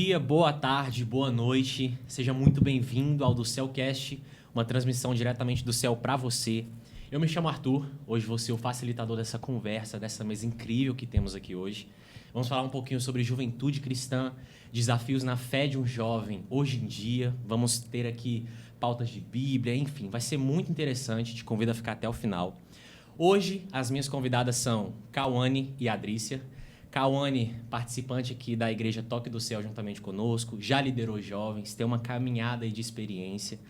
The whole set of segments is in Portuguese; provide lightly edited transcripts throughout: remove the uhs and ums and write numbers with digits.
dia, boa tarde, boa noite. Seja muito bem-vindo ao do Céucast, uma transmissão diretamente do céu para você. Eu me chamo Arthur, hoje vou ser o facilitador dessa conversa, dessa mesa incrível que temos aqui hoje. Vamos falar um pouquinho sobre juventude cristã, desafios na fé de um jovem hoje em dia. Vamos ter aqui pautas de Bíblia, enfim, vai ser muito interessante. Te convido a ficar até o final. Hoje, as minhas convidadas são Cauane e Adrícia. Cauane, participante aqui da Igreja Toque do Céu juntamente conosco, já liderou jovens, tem uma caminhada aí de experiência.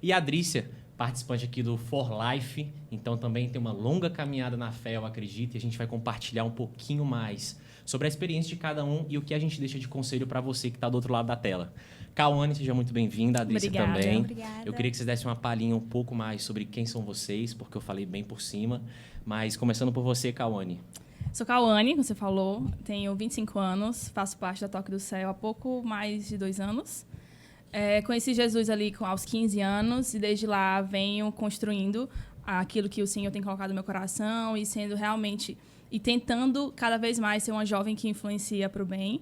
E a Adrícia, participante aqui do For Life, então também tem uma longa caminhada na fé, eu acredito, e a gente vai compartilhar um pouquinho mais sobre a experiência de cada um e o que a gente deixa de conselho para você que está do outro lado da tela. Cauane, seja muito bem-vinda, a Adrícia também. Obrigada. Eu queria que vocês dessem uma palhinha um pouco mais sobre quem são vocês, porque eu falei bem por cima, mas começando por você, Cauane. Sou Cauane, como você falou, tenho 25 anos, faço parte da Toque do Céu há pouco mais de 2 anos. Conheci Jesus ali aos 15 anos e desde lá venho construindo aquilo que o Senhor tem colocado no meu coração e sendo realmente, e tentando cada vez mais ser uma jovem que influencia para o bem.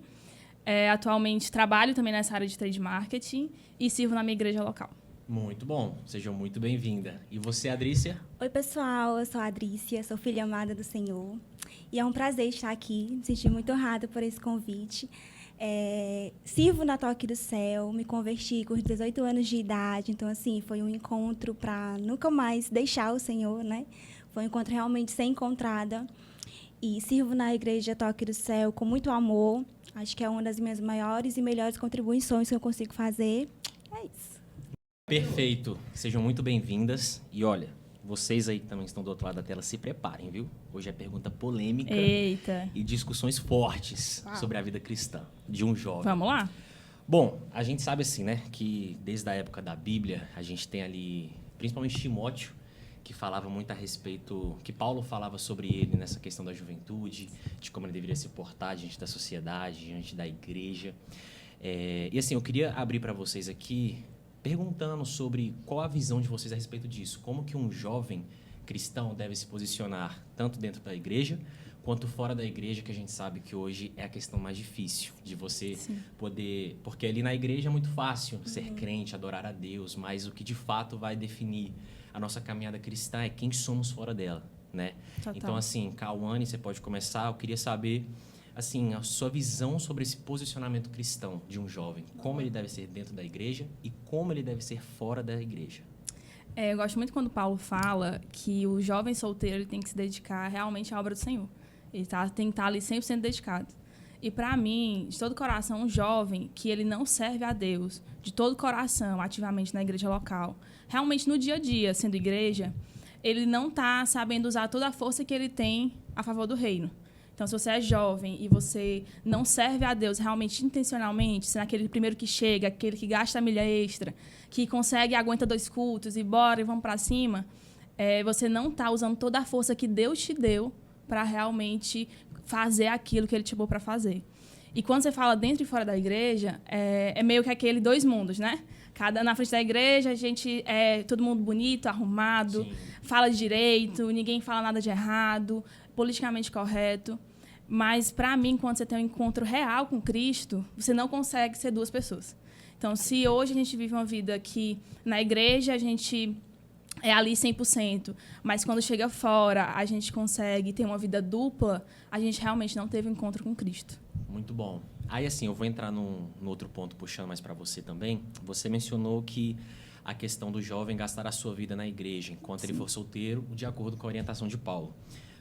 Atualmente trabalho também nessa área de trade marketing e sirvo na minha igreja local. Muito bom, seja muito bem-vinda. E você, Adrícia? Oi, pessoal, eu sou a Adrícia, sou filha amada do Senhor. E é um prazer estar aqui, me senti muito honrada por esse convite. Sirvo na Toque do Céu, me converti com 18 anos de idade, então, assim, foi um encontro para nunca mais deixar o Senhor, né? Foi um encontro realmente sem encontrada. E sirvo na Igreja Toque do Céu com muito amor, acho que é uma das minhas maiores e melhores contribuições que eu consigo fazer. É isso. Perfeito. Sejam muito bem-vindas. E olha, vocês aí que também estão do outro lado da tela, se preparem, viu? Hoje é pergunta polêmica. Eita. E discussões fortes sobre a vida cristã de um jovem. Vamos lá? Bom, a gente sabe assim, né, que desde a época da Bíblia, a gente tem ali, principalmente Timóteo, que falava muito a respeito, que Paulo falava sobre ele nessa questão da juventude, de como ele deveria se portar diante da sociedade, diante da igreja. E assim, eu queria abrir para vocês aqui perguntando sobre qual a visão de vocês a respeito disso. Como que um jovem cristão deve se posicionar tanto dentro da igreja quanto fora da igreja, que a gente sabe que hoje é a questão mais difícil de você Sim. poder... Porque ali na igreja é muito fácil ser crente, adorar a Deus, mas o que de fato vai definir a nossa caminhada cristã é quem somos fora dela, né? Total. Então, assim, Cauane, você pode começar. Eu queria saber, assim, a sua visão sobre esse posicionamento cristão de um jovem. Como ele deve ser dentro da igreja e como ele deve ser fora da igreja. Eu gosto muito quando Paulo fala que o jovem solteiro ele tem que se dedicar realmente à obra do Senhor. Ele tem que estar ali 100% dedicado. E, para mim, de todo coração, um jovem que ele não serve a Deus, de todo coração, ativamente na igreja local, realmente no dia a dia, sendo igreja, ele não está sabendo usar toda a força que ele tem a favor do reino. Então, se você é jovem e você não serve a Deus realmente intencionalmente, sendo aquele primeiro que chega, aquele que gasta a milha extra, que consegue, aguenta 2 cultos e bora e vamos para cima, você não está usando toda a força que Deus te deu para realmente fazer aquilo que ele te chamou para fazer. E quando você fala dentro e fora da igreja, é meio que aquele 2 mundos, né? Na frente da igreja, a gente todo mundo bonito, arrumado, Sim. fala direito, ninguém fala nada de errado, politicamente correto. Mas, para mim, quando você tem um encontro real com Cristo, você não consegue ser 2 pessoas. Então, se hoje a gente vive uma vida que na igreja a gente é ali 100%, mas quando chega fora a gente consegue ter uma vida dupla, a gente realmente não teve um encontro com Cristo. Muito bom. Aí, assim, eu vou entrar no outro ponto, puxando mais para você também. Você mencionou que a questão do jovem gastar a sua vida na igreja, enquanto ele for solteiro, de acordo com a orientação de Paulo.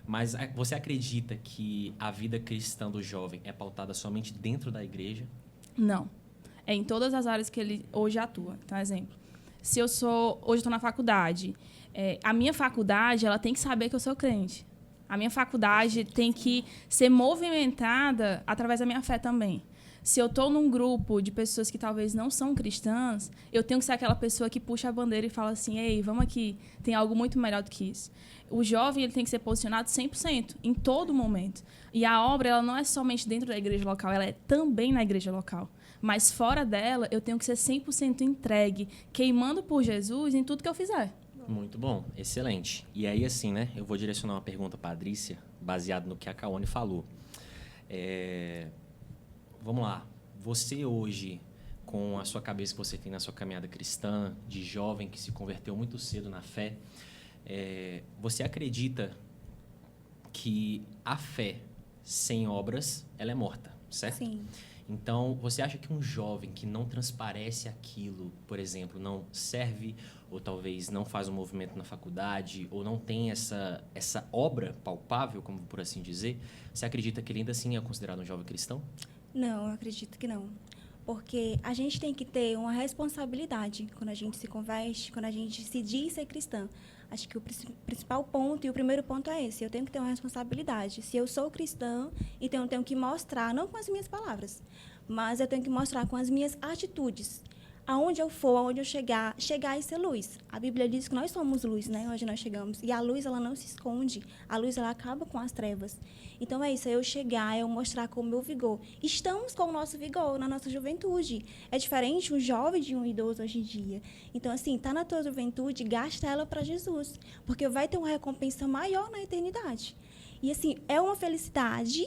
Mas você acredita que a vida cristã do jovem é pautada somente dentro da igreja? Não. É em todas as áreas que ele hoje atua. Então, exemplo, se eu sou... Hoje eu estou na faculdade. A minha faculdade ela tem que saber que eu sou crente. A minha faculdade tem que ser movimentada através da minha fé também. Se eu estou num grupo de pessoas que talvez não são cristãs, eu tenho que ser aquela pessoa que puxa a bandeira e fala assim, ei, vamos aqui, tem algo muito melhor do que isso. O jovem ele tem que ser posicionado 100%, em todo momento. E a obra ela não é somente dentro da igreja local, ela é também na igreja local. Mas fora dela, eu tenho que ser 100% entregue, queimando por Jesus em tudo que eu fizer. Muito bom, excelente. E aí, assim, né, eu vou direcionar uma pergunta para a Adrícia, baseado no que a Cauane falou. Vamos lá. você hoje, com a sua cabeça que você tem na sua caminhada cristã, de jovem que se converteu muito cedo na fé, você acredita que a fé sem obras, ela é morta, certo? Sim. Então, você acha que um jovem que não transparece aquilo, por exemplo, não serve, ou talvez não faz um movimento na faculdade, ou não tem essa obra palpável, como por assim dizer, você acredita que ele ainda assim é considerado um jovem cristão? Não, eu acredito que não. Porque a gente tem que ter uma responsabilidade quando a gente se converte, quando a gente se diz ser cristã. Acho que o principal ponto e o primeiro ponto é esse. Eu tenho que ter uma responsabilidade. Se eu sou cristã, então eu tenho que mostrar, não com as minhas palavras, mas eu tenho que mostrar com as minhas atitudes. Aonde eu for, aonde eu chegar e ser luz. A Bíblia diz que nós somos luz, né? Onde nós chegamos. E a luz, ela não se esconde. A luz, ela acaba com as trevas. Então, é isso. É eu chegar, é eu mostrar com o meu vigor. Estamos com o nosso vigor na nossa juventude. É diferente um jovem de um idoso hoje em dia. Então, assim, tá na tua juventude, gasta ela para Jesus. Porque vai ter uma recompensa maior na eternidade. E, assim, é uma felicidade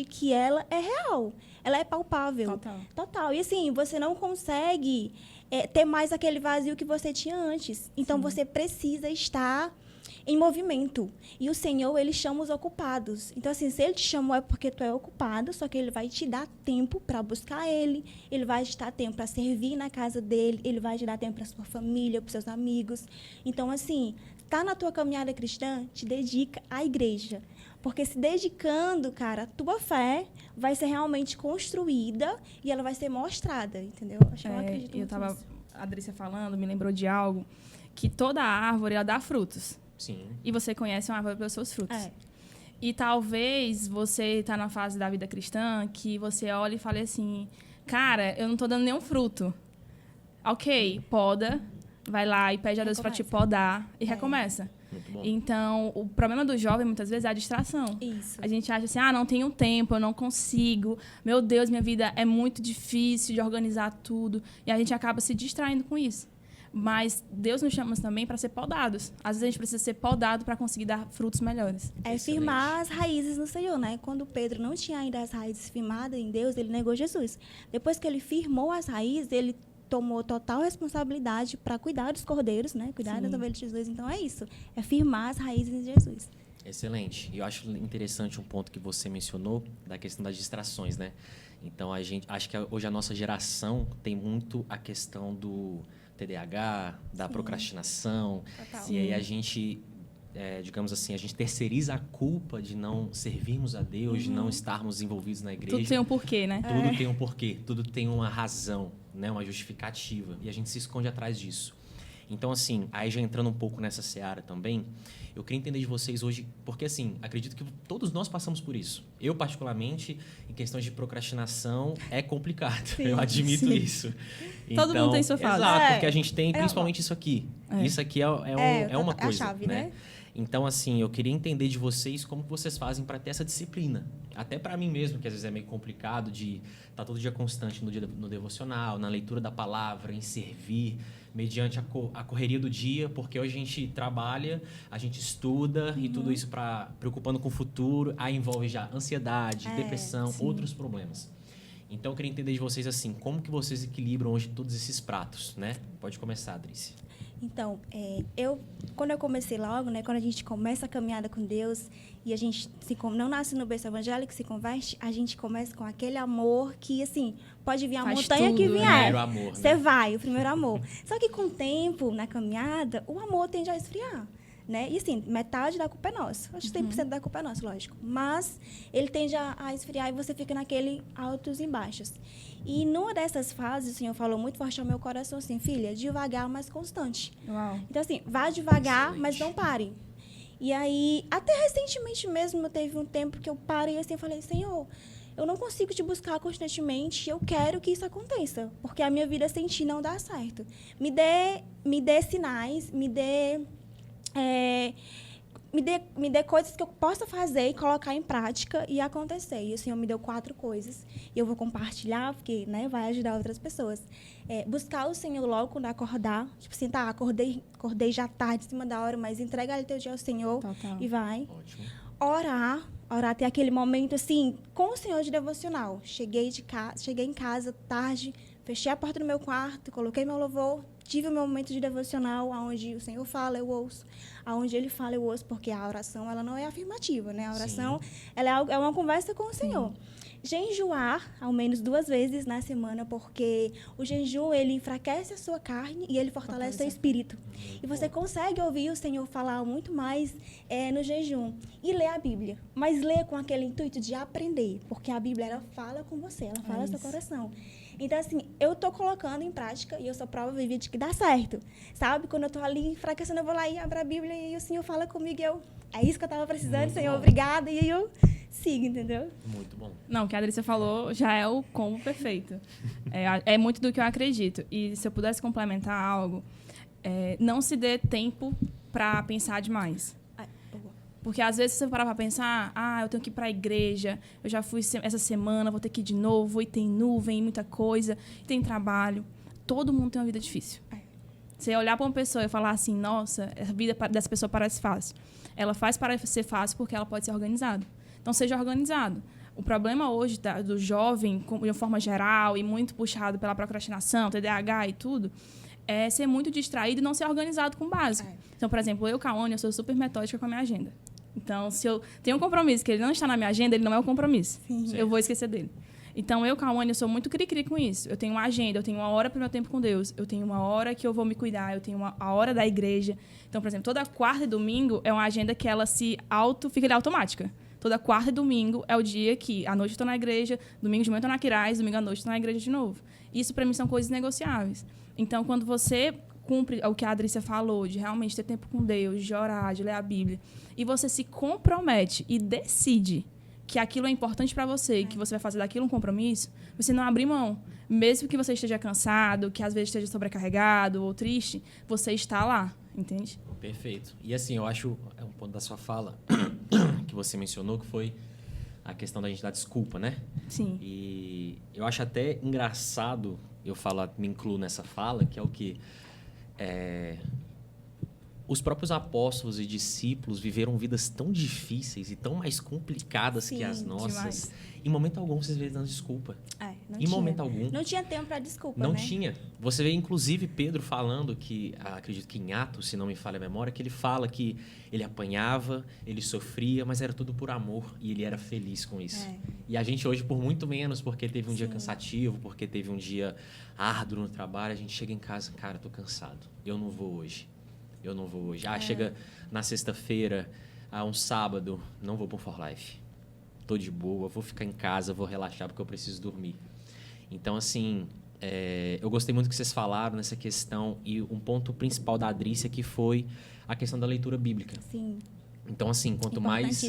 que ela é real. Ela é palpável. Total. E, assim, você não consegue ter mais aquele vazio que você tinha antes. Então, sim, você precisa estar em movimento. E o Senhor, ele chama os ocupados. Então, assim, se ele te chamou é porque tu é ocupado, só que ele vai te dar tempo para buscar ele, ele vai te dar tempo para servir na casa dele, ele vai te dar tempo para sua família, para seus amigos. Então, assim, tá na tua caminhada cristã, te dedica à igreja. Porque se dedicando, cara, a tua fé vai ser realmente construída e ela vai ser mostrada, entendeu? Eu acredito eu tava, a Adrícia falando, me lembrou de algo, que toda árvore, ela dá frutos. Sim. E você conhece uma árvore pelos seus frutos. E talvez você tá na fase da vida cristã que você olha e fale assim, cara, eu não tô dando nenhum fruto. Ok, poda, vai lá e pede a Deus para te podar e recomeça. Muito bom. Então, o problema do jovem, muitas vezes, é a distração. Isso. A gente acha assim, não tenho tempo, eu não consigo. Meu Deus, minha vida é muito difícil de organizar tudo. E a gente acaba se distraindo com isso. Mas Deus nos chama também para ser podados. Às vezes a gente precisa ser podado para conseguir dar frutos melhores. É firmar as raízes no Senhor, né? Quando Pedro não tinha ainda as raízes firmadas em Deus, ele negou Jesus. Depois que ele firmou as raízes, ele tomou total responsabilidade para cuidar dos cordeiros, né? Cuidar das ovelhas de Jesus. Então, é isso. É firmar as raízes em Jesus. Excelente. E eu acho interessante um ponto que você mencionou, da questão das distrações, né? Então, acho que hoje a nossa geração tem muito a questão do TDAH, da procrastinação. Total. E aí a gente, digamos assim, a gente terceiriza a culpa de não servirmos a Deus, de não estarmos envolvidos na igreja. Tudo tem um porquê, né? Tudo tem um porquê, tudo tem uma razão, né? Uma justificativa. E a gente se esconde atrás disso. Então, assim, aí já entrando um pouco nessa seara também, eu queria entender de vocês hoje, porque, assim, acredito que todos nós passamos por isso. Eu, particularmente, em questões de procrastinação, é complicado. Sim, eu admito isso. Todo mundo tem sua fase. Exato, porque a gente tem principalmente isso aqui. Isso aqui é uma coisa, a chave, né? Então, assim, eu queria entender de vocês como que vocês fazem para ter essa disciplina. Até para mim mesmo, que às vezes é meio complicado de estar todo dia constante no devocional, na leitura da palavra, em servir, mediante a correria do dia, porque hoje a gente trabalha, a gente estuda e tudo isso preocupando com o futuro, aí envolve já ansiedade, depressão, outros problemas. Então, eu queria entender de vocês, assim, como que vocês equilibram hoje todos esses pratos, né? Pode começar, Adrícia. Então, quando eu comecei logo, né, quando a gente começa a caminhada com Deus e a gente não nasce no berço evangélico, se converte, a gente começa com aquele amor que, assim, pode vir a montanha que vier. Primeiro amor, você vai, o primeiro amor. Só que com o tempo, na caminhada, o amor tende a esfriar. Né? E, assim, metade da culpa é nossa. Acho que 100% da culpa é nossa, lógico. Mas ele tende a esfriar e você fica naquele altos e baixos. E numa dessas fases, o Senhor falou muito forte ao meu coração, assim, filha, devagar, mas constante. Uau. Então, assim, vá devagar, Excelente. mas não pare. E aí, até recentemente mesmo, teve um tempo que eu parei assim, eu falei, Senhor, eu não consigo te buscar constantemente, eu quero que isso aconteça, porque a minha vida sem ti não dá certo. Me dê sinais, me dê coisas que eu possa fazer e colocar em prática e acontecer. E o Senhor me deu 4 coisas. E eu vou compartilhar, porque, né, vai ajudar outras pessoas. Buscar o Senhor logo quando acordar. Tipo assim, acordei já tarde, em cima da hora, mas entrega ali teu dia ao Senhor. Total. E vai. Ótimo. Orar orar, ter aquele momento, assim, com o Senhor de devocional. Cheguei em casa tarde, fechei a porta do meu quarto, coloquei meu louvor, tive o meu momento de devocional, onde o Senhor fala, eu ouço. Onde Ele fala, eu ouço, porque a oração, ela não é afirmativa, né? A oração, ela é uma conversa com o Senhor. Jejuar, ao menos 2 vezes na semana, porque o jejum, ele enfraquece a sua carne e ele fortalece o seu espírito. E você consegue ouvir o Senhor falar muito mais no jejum. E ler a Bíblia. Mas ler com aquele intuito de aprender, porque a Bíblia, ela fala com você, ela fala no seu coração. Então, assim, eu tô colocando em prática e eu sou prova viva de que dá certo. Sabe? Quando eu tô ali enfraquecendo, eu vou lá e abro a Bíblia e o Senhor fala comigo e eu... É isso que eu tava precisando, muito Senhor, bom. Obrigada. E eu sigo, entendeu? Muito bom. Não, o que a Adrícia falou já é o combo perfeito. É muito do que eu acredito. E se eu pudesse complementar algo, não se dê tempo para pensar demais. Porque, às vezes, se você parar para pensar, eu tenho que ir para a igreja, eu já fui essa semana, vou ter que ir de novo, e tem nuvem, muita coisa, tem trabalho. Todo mundo tem uma vida difícil. Você olhar para uma pessoa e falar assim, nossa, a vida dessa pessoa parece fácil. Ela faz parecer fácil porque ela pode ser organizada. Então, seja organizado. O problema hoje do jovem, de uma forma geral, e muito puxado pela procrastinação, TDAH e tudo, é ser muito distraído e não ser organizado com o básico. Então, por exemplo, eu, Cauane, eu sou super metódica com a minha agenda. Então, se eu tenho um compromisso que ele não está na minha agenda, ele não é um compromisso. Sim. Eu vou esquecer dele. Então, eu, Cauane, eu sou muito cri-cri com isso. Eu tenho uma agenda, eu tenho uma hora para o meu tempo com Deus, eu tenho uma hora que eu vou me cuidar, eu tenho a hora da igreja. Então, por exemplo, toda quarta e domingo é uma agenda que ela fica ali automática. Toda quarta e domingo é o dia que à noite eu estou na igreja, domingo de manhã eu estou na Quirais, domingo à noite eu estou na igreja de novo. Isso, para mim, são coisas negociáveis. Então, quando você cumpre o que a Adrícia falou, de realmente ter tempo com Deus, de orar, de ler a Bíblia, e você se compromete e decide que aquilo é importante para você e que você vai fazer daquilo um compromisso, você não abre mão. Mesmo que você esteja cansado, que às vezes esteja sobrecarregado ou triste, você está lá, entende? Perfeito. E assim, eu acho, é um ponto da sua fala que você mencionou, que foi a questão da gente dar desculpa, né? Sim. E eu acho até engraçado, me incluo nessa fala, que é o que os próprios apóstolos e discípulos viveram vidas tão difíceis e tão mais complicadas que as nossas. Demais. Em momento algum, vocês veem dando desculpa. Não tinha. Momento algum. Não tinha tempo para desculpa, Não né? tinha. Você vê, inclusive, Pedro falando que, acredito que em Atos, se não me falha a memória, que ele fala que ele apanhava, ele sofria, mas era tudo por amor e ele era feliz com isso. E a gente hoje, por muito menos, porque teve um dia cansativo, porque teve um dia árduo no trabalho, a gente chega em casa, cara, tô cansado, eu não vou hoje. Chega na sexta-feira, um sábado, não vou pro For Life. Tô de boa, vou ficar em casa, vou relaxar porque eu preciso dormir. Então, assim, eu gostei muito do que vocês falaram nessa questão e um ponto principal da Adrícia que foi a questão da leitura bíblica. Sim. Então, assim, quanto mais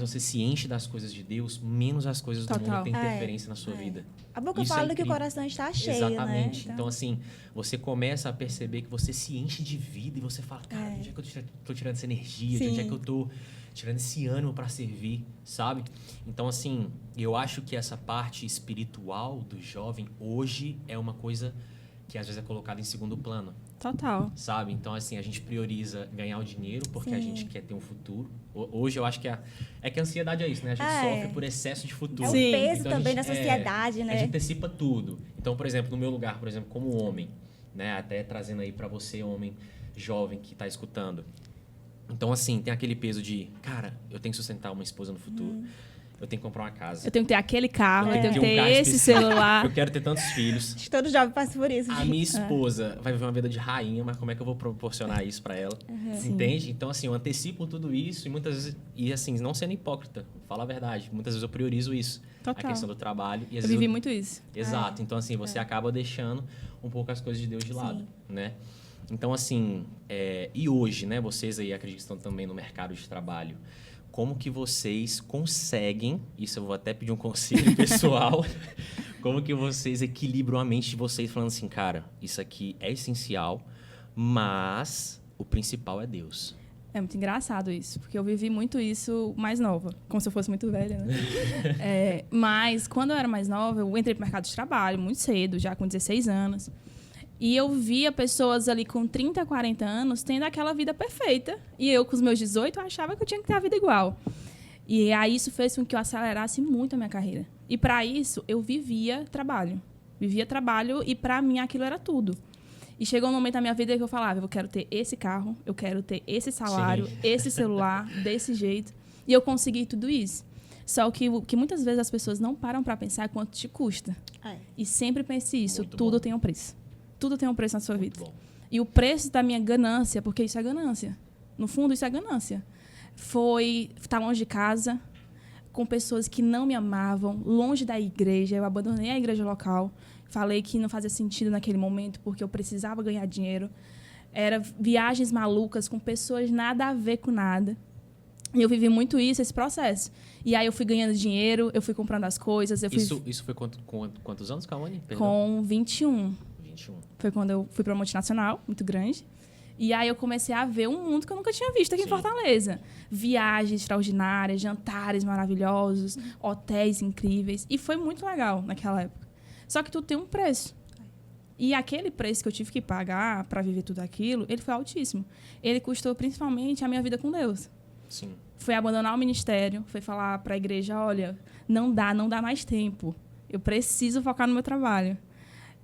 você se enche das coisas de Deus, menos as coisas do mundo têm interferência na sua vida. A boca fala que o coração está cheio, exatamente. Né? Então, assim, você começa a perceber que você se enche de vida e você fala, cara, de onde é que eu tô tirando essa energia? De onde é que eu tô tirando esse ânimo para servir, sabe? Então, assim, eu acho que essa parte espiritual do jovem hoje é uma coisa que às vezes é colocada em segundo plano. Total. Sabe? Então, assim, a gente prioriza ganhar o dinheiro porque a gente quer ter um futuro. Hoje, eu acho que que a ansiedade é isso, né? A gente sofre por excesso de futuro. É o peso então, também da sociedade, né? A gente antecipa tudo. Então, por exemplo, no meu lugar, como homem, né? Até trazendo aí pra você, homem jovem que tá escutando. Então, assim, tem aquele peso de, cara, eu tenho que sustentar uma esposa no futuro. Eu tenho que comprar uma casa. Eu tenho que ter aquele carro, eu tenho que ter esse celular. Eu quero ter tantos filhos. Acho que todo jovem passa por isso. A minha esposa vai viver uma vida de rainha, mas como é que eu vou proporcionar isso pra ela? Entende? Então, assim, eu antecipo tudo isso e muitas vezes... E, assim, não sendo hipócrita, fala a verdade. Muitas vezes eu priorizo isso. Total. A questão do trabalho. E, às eu vezes, vivi muito isso. Exato. Então, assim, você acaba deixando um pouco as coisas de Deus de lado, né? Então, assim... E hoje, né? Vocês aí, acredito que estão também no mercado de trabalho. Como que vocês conseguem, isso eu vou até pedir um conselho pessoal, como que vocês equilibram a mente de vocês falando assim, cara, isso aqui é essencial, mas o principal é Deus. É muito engraçado isso, porque eu vivi muito isso mais nova, como se eu fosse muito velha, né? Mas quando eu era mais nova, eu entrei para o mercado de trabalho muito cedo, já com 16 anos. E eu via pessoas ali com 30, 40 anos tendo aquela vida perfeita. E eu, com os meus 18, achava que eu tinha que ter a vida igual. E aí isso fez com que eu acelerasse muito a minha carreira. E para isso, eu vivia trabalho. E para mim aquilo era tudo. E chegou um momento na minha vida que eu falava, eu quero ter esse carro, eu quero ter esse salário, Sim. esse celular, desse jeito. E eu consegui tudo isso. Só que o que muitas vezes as pessoas não param para pensar é quanto te custa. E sempre pense isso, Muito tudo bom. tem um preço. Tudo tem um preço na sua Muito vida. bom. E o preço da minha ganância, porque isso é ganância. No fundo, isso é ganância. Foi estar longe de casa, com pessoas que não me amavam, longe da igreja. Eu abandonei a igreja local. Falei que não fazia sentido naquele momento, porque eu precisava ganhar dinheiro. Era viagens malucas com pessoas nada a ver com nada. E eu vivi muito isso, esse processo. E aí eu fui ganhando dinheiro, eu fui comprando as coisas. Isso foi quantos anos, Cauane? Com 21. 21. Foi quando eu fui para uma multinacional, muito grande. E aí eu comecei a ver um mundo que eu nunca tinha visto aqui em Fortaleza. Viagens extraordinárias, jantares maravilhosos, hotéis incríveis. E foi muito legal naquela época. Só que tudo tem um preço. E aquele preço que eu tive que pagar para viver tudo aquilo, ele foi altíssimo. Ele custou principalmente a minha vida com Deus. Sim. Foi abandonar o ministério, foi falar para a igreja, olha, não dá mais tempo. Eu preciso focar no meu trabalho.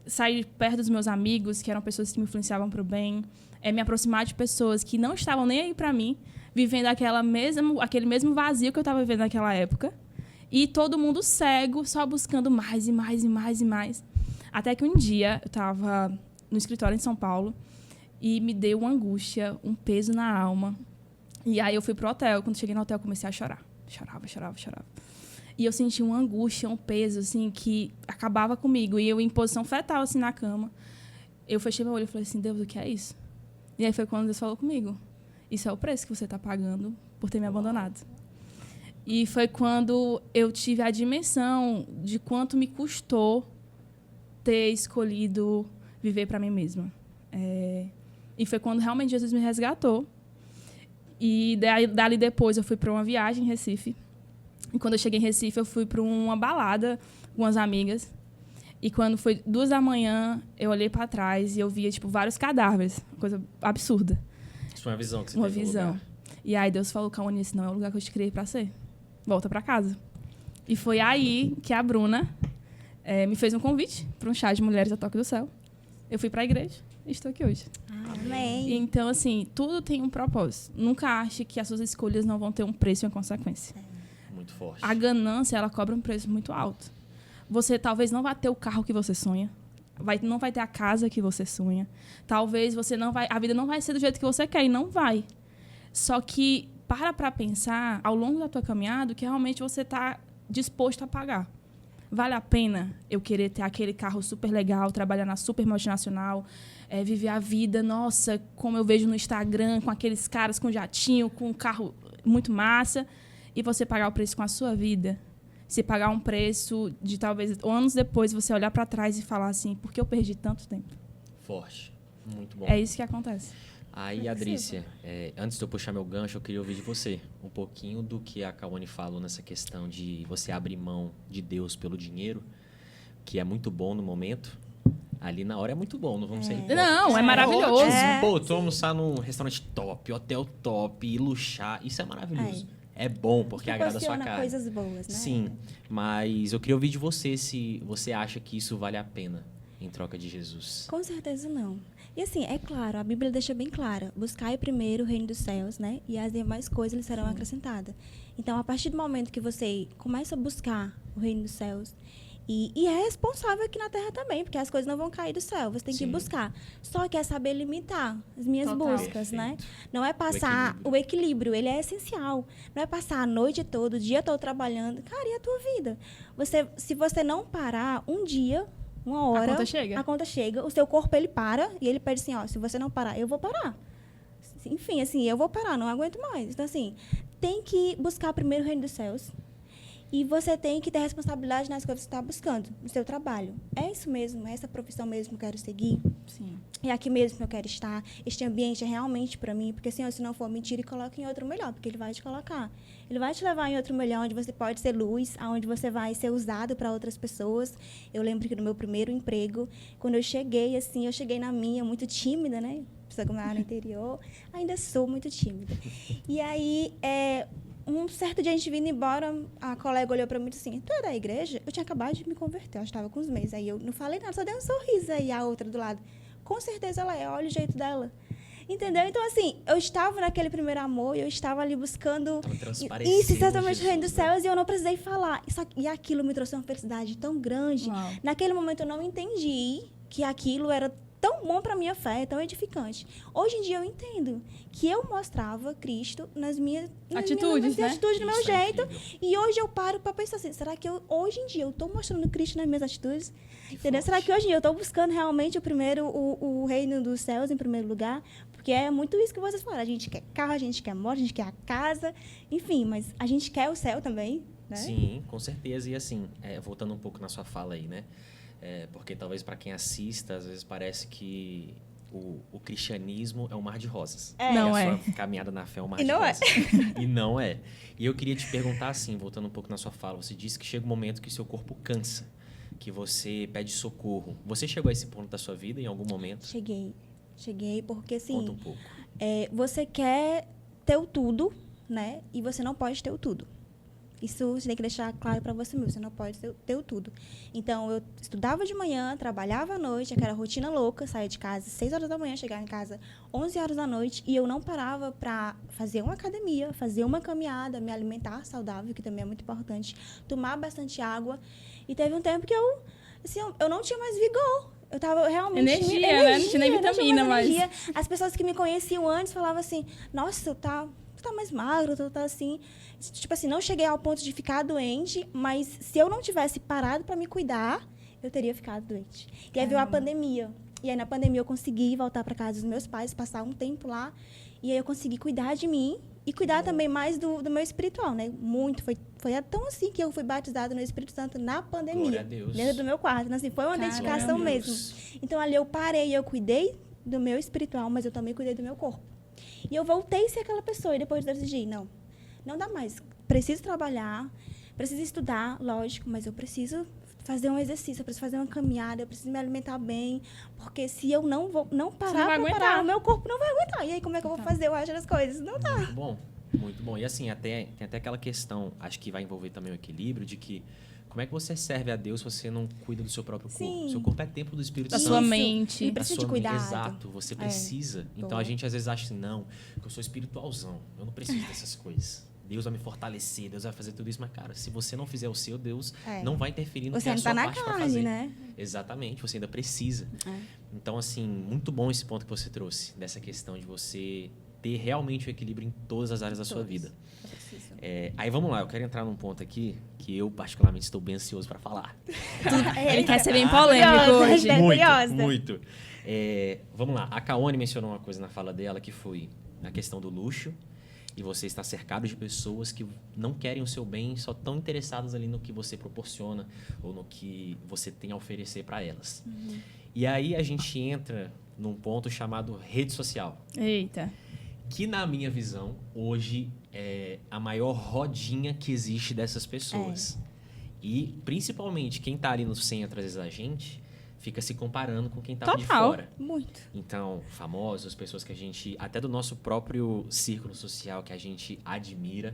Sair perto dos meus amigos, que eram pessoas que me influenciavam para o bem, me aproximar de pessoas que não estavam nem aí para mim, vivendo aquele mesmo vazio que eu estava vivendo naquela época. E todo mundo cego, só buscando mais e mais e mais e mais. Até que um dia eu estava no escritório em São Paulo e me deu uma angústia, um peso na alma. E aí eu fui pro hotel. Quando cheguei no hotel, eu comecei a chorar. Chorava. E eu senti uma angústia, um peso, assim, que acabava comigo. E eu, em posição fetal, assim, na cama, eu fechei meu olho e falei assim, Deus, o que é isso? E aí foi quando Deus falou comigo. Isso é o preço que você está pagando por ter me abandonado. E foi quando eu tive a dimensão de quanto me custou ter escolhido viver para mim mesma. E foi quando realmente Jesus me resgatou. E dali depois eu fui para uma viagem em Recife. E quando eu cheguei em Recife, eu fui para uma balada com umas amigas. E quando foi 2 da manhã, eu olhei para trás e eu via tipo, vários cadáveres. Uma coisa absurda. Isso foi uma visão que você Uma teve no visão. lugar. E aí Deus falou, Cauane, esse não é o lugar que eu te criei para ser. Volta para casa. E foi aí que a Bruna me fez um convite para um chá de mulheres da Toque do Céu. Eu fui para a igreja e estou aqui hoje. Amém. Então, assim, tudo tem um propósito. Nunca ache que as suas escolhas não vão ter um preço e uma consequência. Muito forte. A ganância, ela cobra um preço muito alto. Você talvez não vá ter o carro que você sonha. Não vai ter a casa que você sonha. Talvez você não vai... A vida não vai ser do jeito que você quer e não vai. Só que para pensar, ao longo da tua caminhada, que realmente você está disposto a pagar. Vale a pena eu querer ter aquele carro super legal, trabalhar na super multinacional, viver a vida, nossa, como eu vejo no Instagram, com aqueles caras com jatinho, com um carro muito massa, e você pagar o preço com a sua vida? Se pagar um preço de talvez anos depois você olhar para trás e falar assim, por que eu perdi tanto tempo? Forte. Muito bom. É isso que acontece. Aí, Adrícia, antes de eu puxar meu gancho, eu queria ouvir de você um pouquinho do que a Cauane falou nessa questão de você abrir mão de Deus pelo dinheiro, que é muito bom no momento. Ali na hora é muito bom, não vamos ser hipócritas. Não, é maravilhoso. Pô, tu almoçar num restaurante top, hotel top, e luxar, isso é maravilhoso. É bom, porque agrada a sua cara. Coisas boas, né? Sim, mas eu queria ouvir de você se você acha que isso vale a pena em troca de Jesus. Com certeza não. E assim, é claro, a Bíblia deixa bem clara, buscai primeiro o reino dos céus, né? E as demais coisas lhes serão acrescentadas. Então, a partir do momento que você começa a buscar o reino dos céus, e é responsável aqui na terra também, porque as coisas não vão cair do céu, você tem que buscar. Só que é saber limitar as minhas buscas, né? Não é passar o equilíbrio, ele é essencial. Não é passar a noite toda, o dia todo trabalhando. Cara, e a tua vida? Se você não parar um dia, uma hora, a conta chega, o seu corpo ele para e ele pede assim, ó, se você não parar, eu vou parar. Enfim, assim, eu vou parar, não aguento mais. Então, assim, tem que buscar primeiro o reino dos céus. E você tem que ter responsabilidade nas coisas que você está buscando, no seu trabalho. É isso mesmo, é essa profissão mesmo que eu quero seguir. Sim. É aqui mesmo que eu quero estar. Este ambiente é realmente para mim. Porque, Senhor, se não for mentira, coloca em outro melhor, porque Ele vai te colocar. Ele vai te levar em outro melhor, onde você pode ser luz, onde você vai ser usado para outras pessoas. Eu lembro que no meu primeiro emprego, quando eu cheguei, assim, eu cheguei na minha, muito tímida, né? Pessoa que mora no interior, ainda sou muito tímida. E aí, Um certo dia a gente vindo embora, a colega olhou pra mim e disse assim, tu é da igreja? Eu tinha acabado de me converter, eu estava com uns meses. Aí eu não falei nada, só dei um sorriso. Aí a outra do lado, com certeza ela é, olha o jeito dela. Entendeu? Então, assim, eu estava naquele primeiro amor, eu estava ali buscando isso, exatamente o reino dos céus, e eu não precisei falar. E aquilo me trouxe uma felicidade tão grande. Uau. Naquele momento eu não entendi que aquilo era tão bom para minha fé, tão edificante. Hoje em dia eu entendo que eu mostrava Cristo nas minhas atitudes, né? atitudes, do meu Isso é jeito. incrível. E hoje eu paro para pensar assim, será que hoje em dia eu estou mostrando Cristo nas minhas atitudes? Que Entendeu? forte. Será que hoje em dia eu estou buscando realmente o reino dos céus em primeiro lugar? Porque é muito isso que vocês falaram. A gente quer carro, a gente quer moto, a gente quer a casa, enfim, mas a gente quer o céu também, né? Sim, com certeza. E assim, voltando um pouco na sua fala aí, né? Porque talvez para quem assista, às vezes parece que o cristianismo é um mar de rosas. Não E a é. sua caminhada na fé é um mar E de não é. rosas. E não é. E eu queria te perguntar assim, voltando um pouco na sua fala, você disse que chega um momento que o seu corpo cansa, que você pede socorro. Você chegou a esse ponto da sua vida em algum momento? Cheguei porque, assim, Conta um pouco. você quer ter o tudo, né? E você não pode ter o tudo. Isso você tem que deixar claro para você mesmo, você não pode ter o tudo. Então, eu estudava de manhã, trabalhava à noite, aquela rotina louca, saía de casa às 6 horas da manhã, chegava em casa 11 horas da noite, e eu não parava para fazer uma academia, fazer uma caminhada, me alimentar saudável, que também é muito importante, tomar bastante água. E teve um tempo que eu não tinha mais vigor. Eu tava realmente... Energia, né? Não tinha nem vitamina mais. Energia. As pessoas que me conheciam antes falavam assim, nossa, tu tá mais magro, tu tá assim... Tipo assim, não cheguei ao ponto de ficar doente, mas se eu não tivesse parado para me cuidar, eu teria ficado doente. E aí veio a pandemia. E aí, na pandemia, eu consegui voltar para casa dos meus pais, passar um tempo lá. E aí, eu consegui cuidar de mim e cuidar também mais do meu espiritual, né? Muito. Foi tão assim que eu fui batizada no Espírito Santo na pandemia. Glória a Deus. Dentro do meu quarto. Então, assim, foi uma Caramba. dedicação Glória a mesmo. Deus. Então, ali eu parei, eu cuidei do meu espiritual, mas eu também cuidei do meu corpo. E eu voltei a ser aquela pessoa. E depois eu decidi, não dá mais. Preciso trabalhar, preciso estudar, lógico, mas eu preciso fazer um exercício, eu preciso fazer uma caminhada, eu preciso me alimentar bem, porque se eu não parar, o meu corpo não vai aguentar. E aí, como é que eu vou fazer o resto das coisas? Não dá. Muito bom, muito bom. E assim, tem até aquela questão, acho que vai envolver também o equilíbrio, de que como é que você serve a Deus se você não cuida do seu próprio corpo? Sim. Seu corpo é templo do Espírito Da Santo. sua Isso. mente. Ele Da precisa sua de cuidado. Exato, você precisa. Então, Boa. a gente às vezes acha assim, não, que eu sou espiritualzão, eu não preciso dessas coisas. Deus vai me fortalecer, Deus vai fazer tudo isso, mas, cara, se você não fizer o seu, Deus não vai interferir no que Você é a não sua tá na parte para carne, fazer. né? Exatamente, você ainda precisa. Então, assim, muito bom esse ponto que você trouxe, dessa questão de você ter realmente o equilíbrio em todas as áreas da sua vida. Eu preciso. Aí vamos lá, eu quero entrar num ponto aqui que eu particularmente estou bem ansioso para falar. Ele quer ser bem polêmico hoje. É curiosa. Muito. Vamos lá, a Kaone mencionou uma coisa na fala dela que foi a questão do luxo. E você está cercado de pessoas que não querem o seu bem, só estão interessadas ali no que você proporciona ou no que você tem a oferecer para elas. E aí a gente entra num ponto chamado rede social, Eita. que na minha visão, hoje, é a maior rodinha que existe dessas pessoas. E, principalmente, quem está ali no centro, às vezes, a gente fica se comparando com quem está de Total. fora. Muito. Então, famosos, pessoas que a gente, até do nosso próprio círculo social, que a gente admira.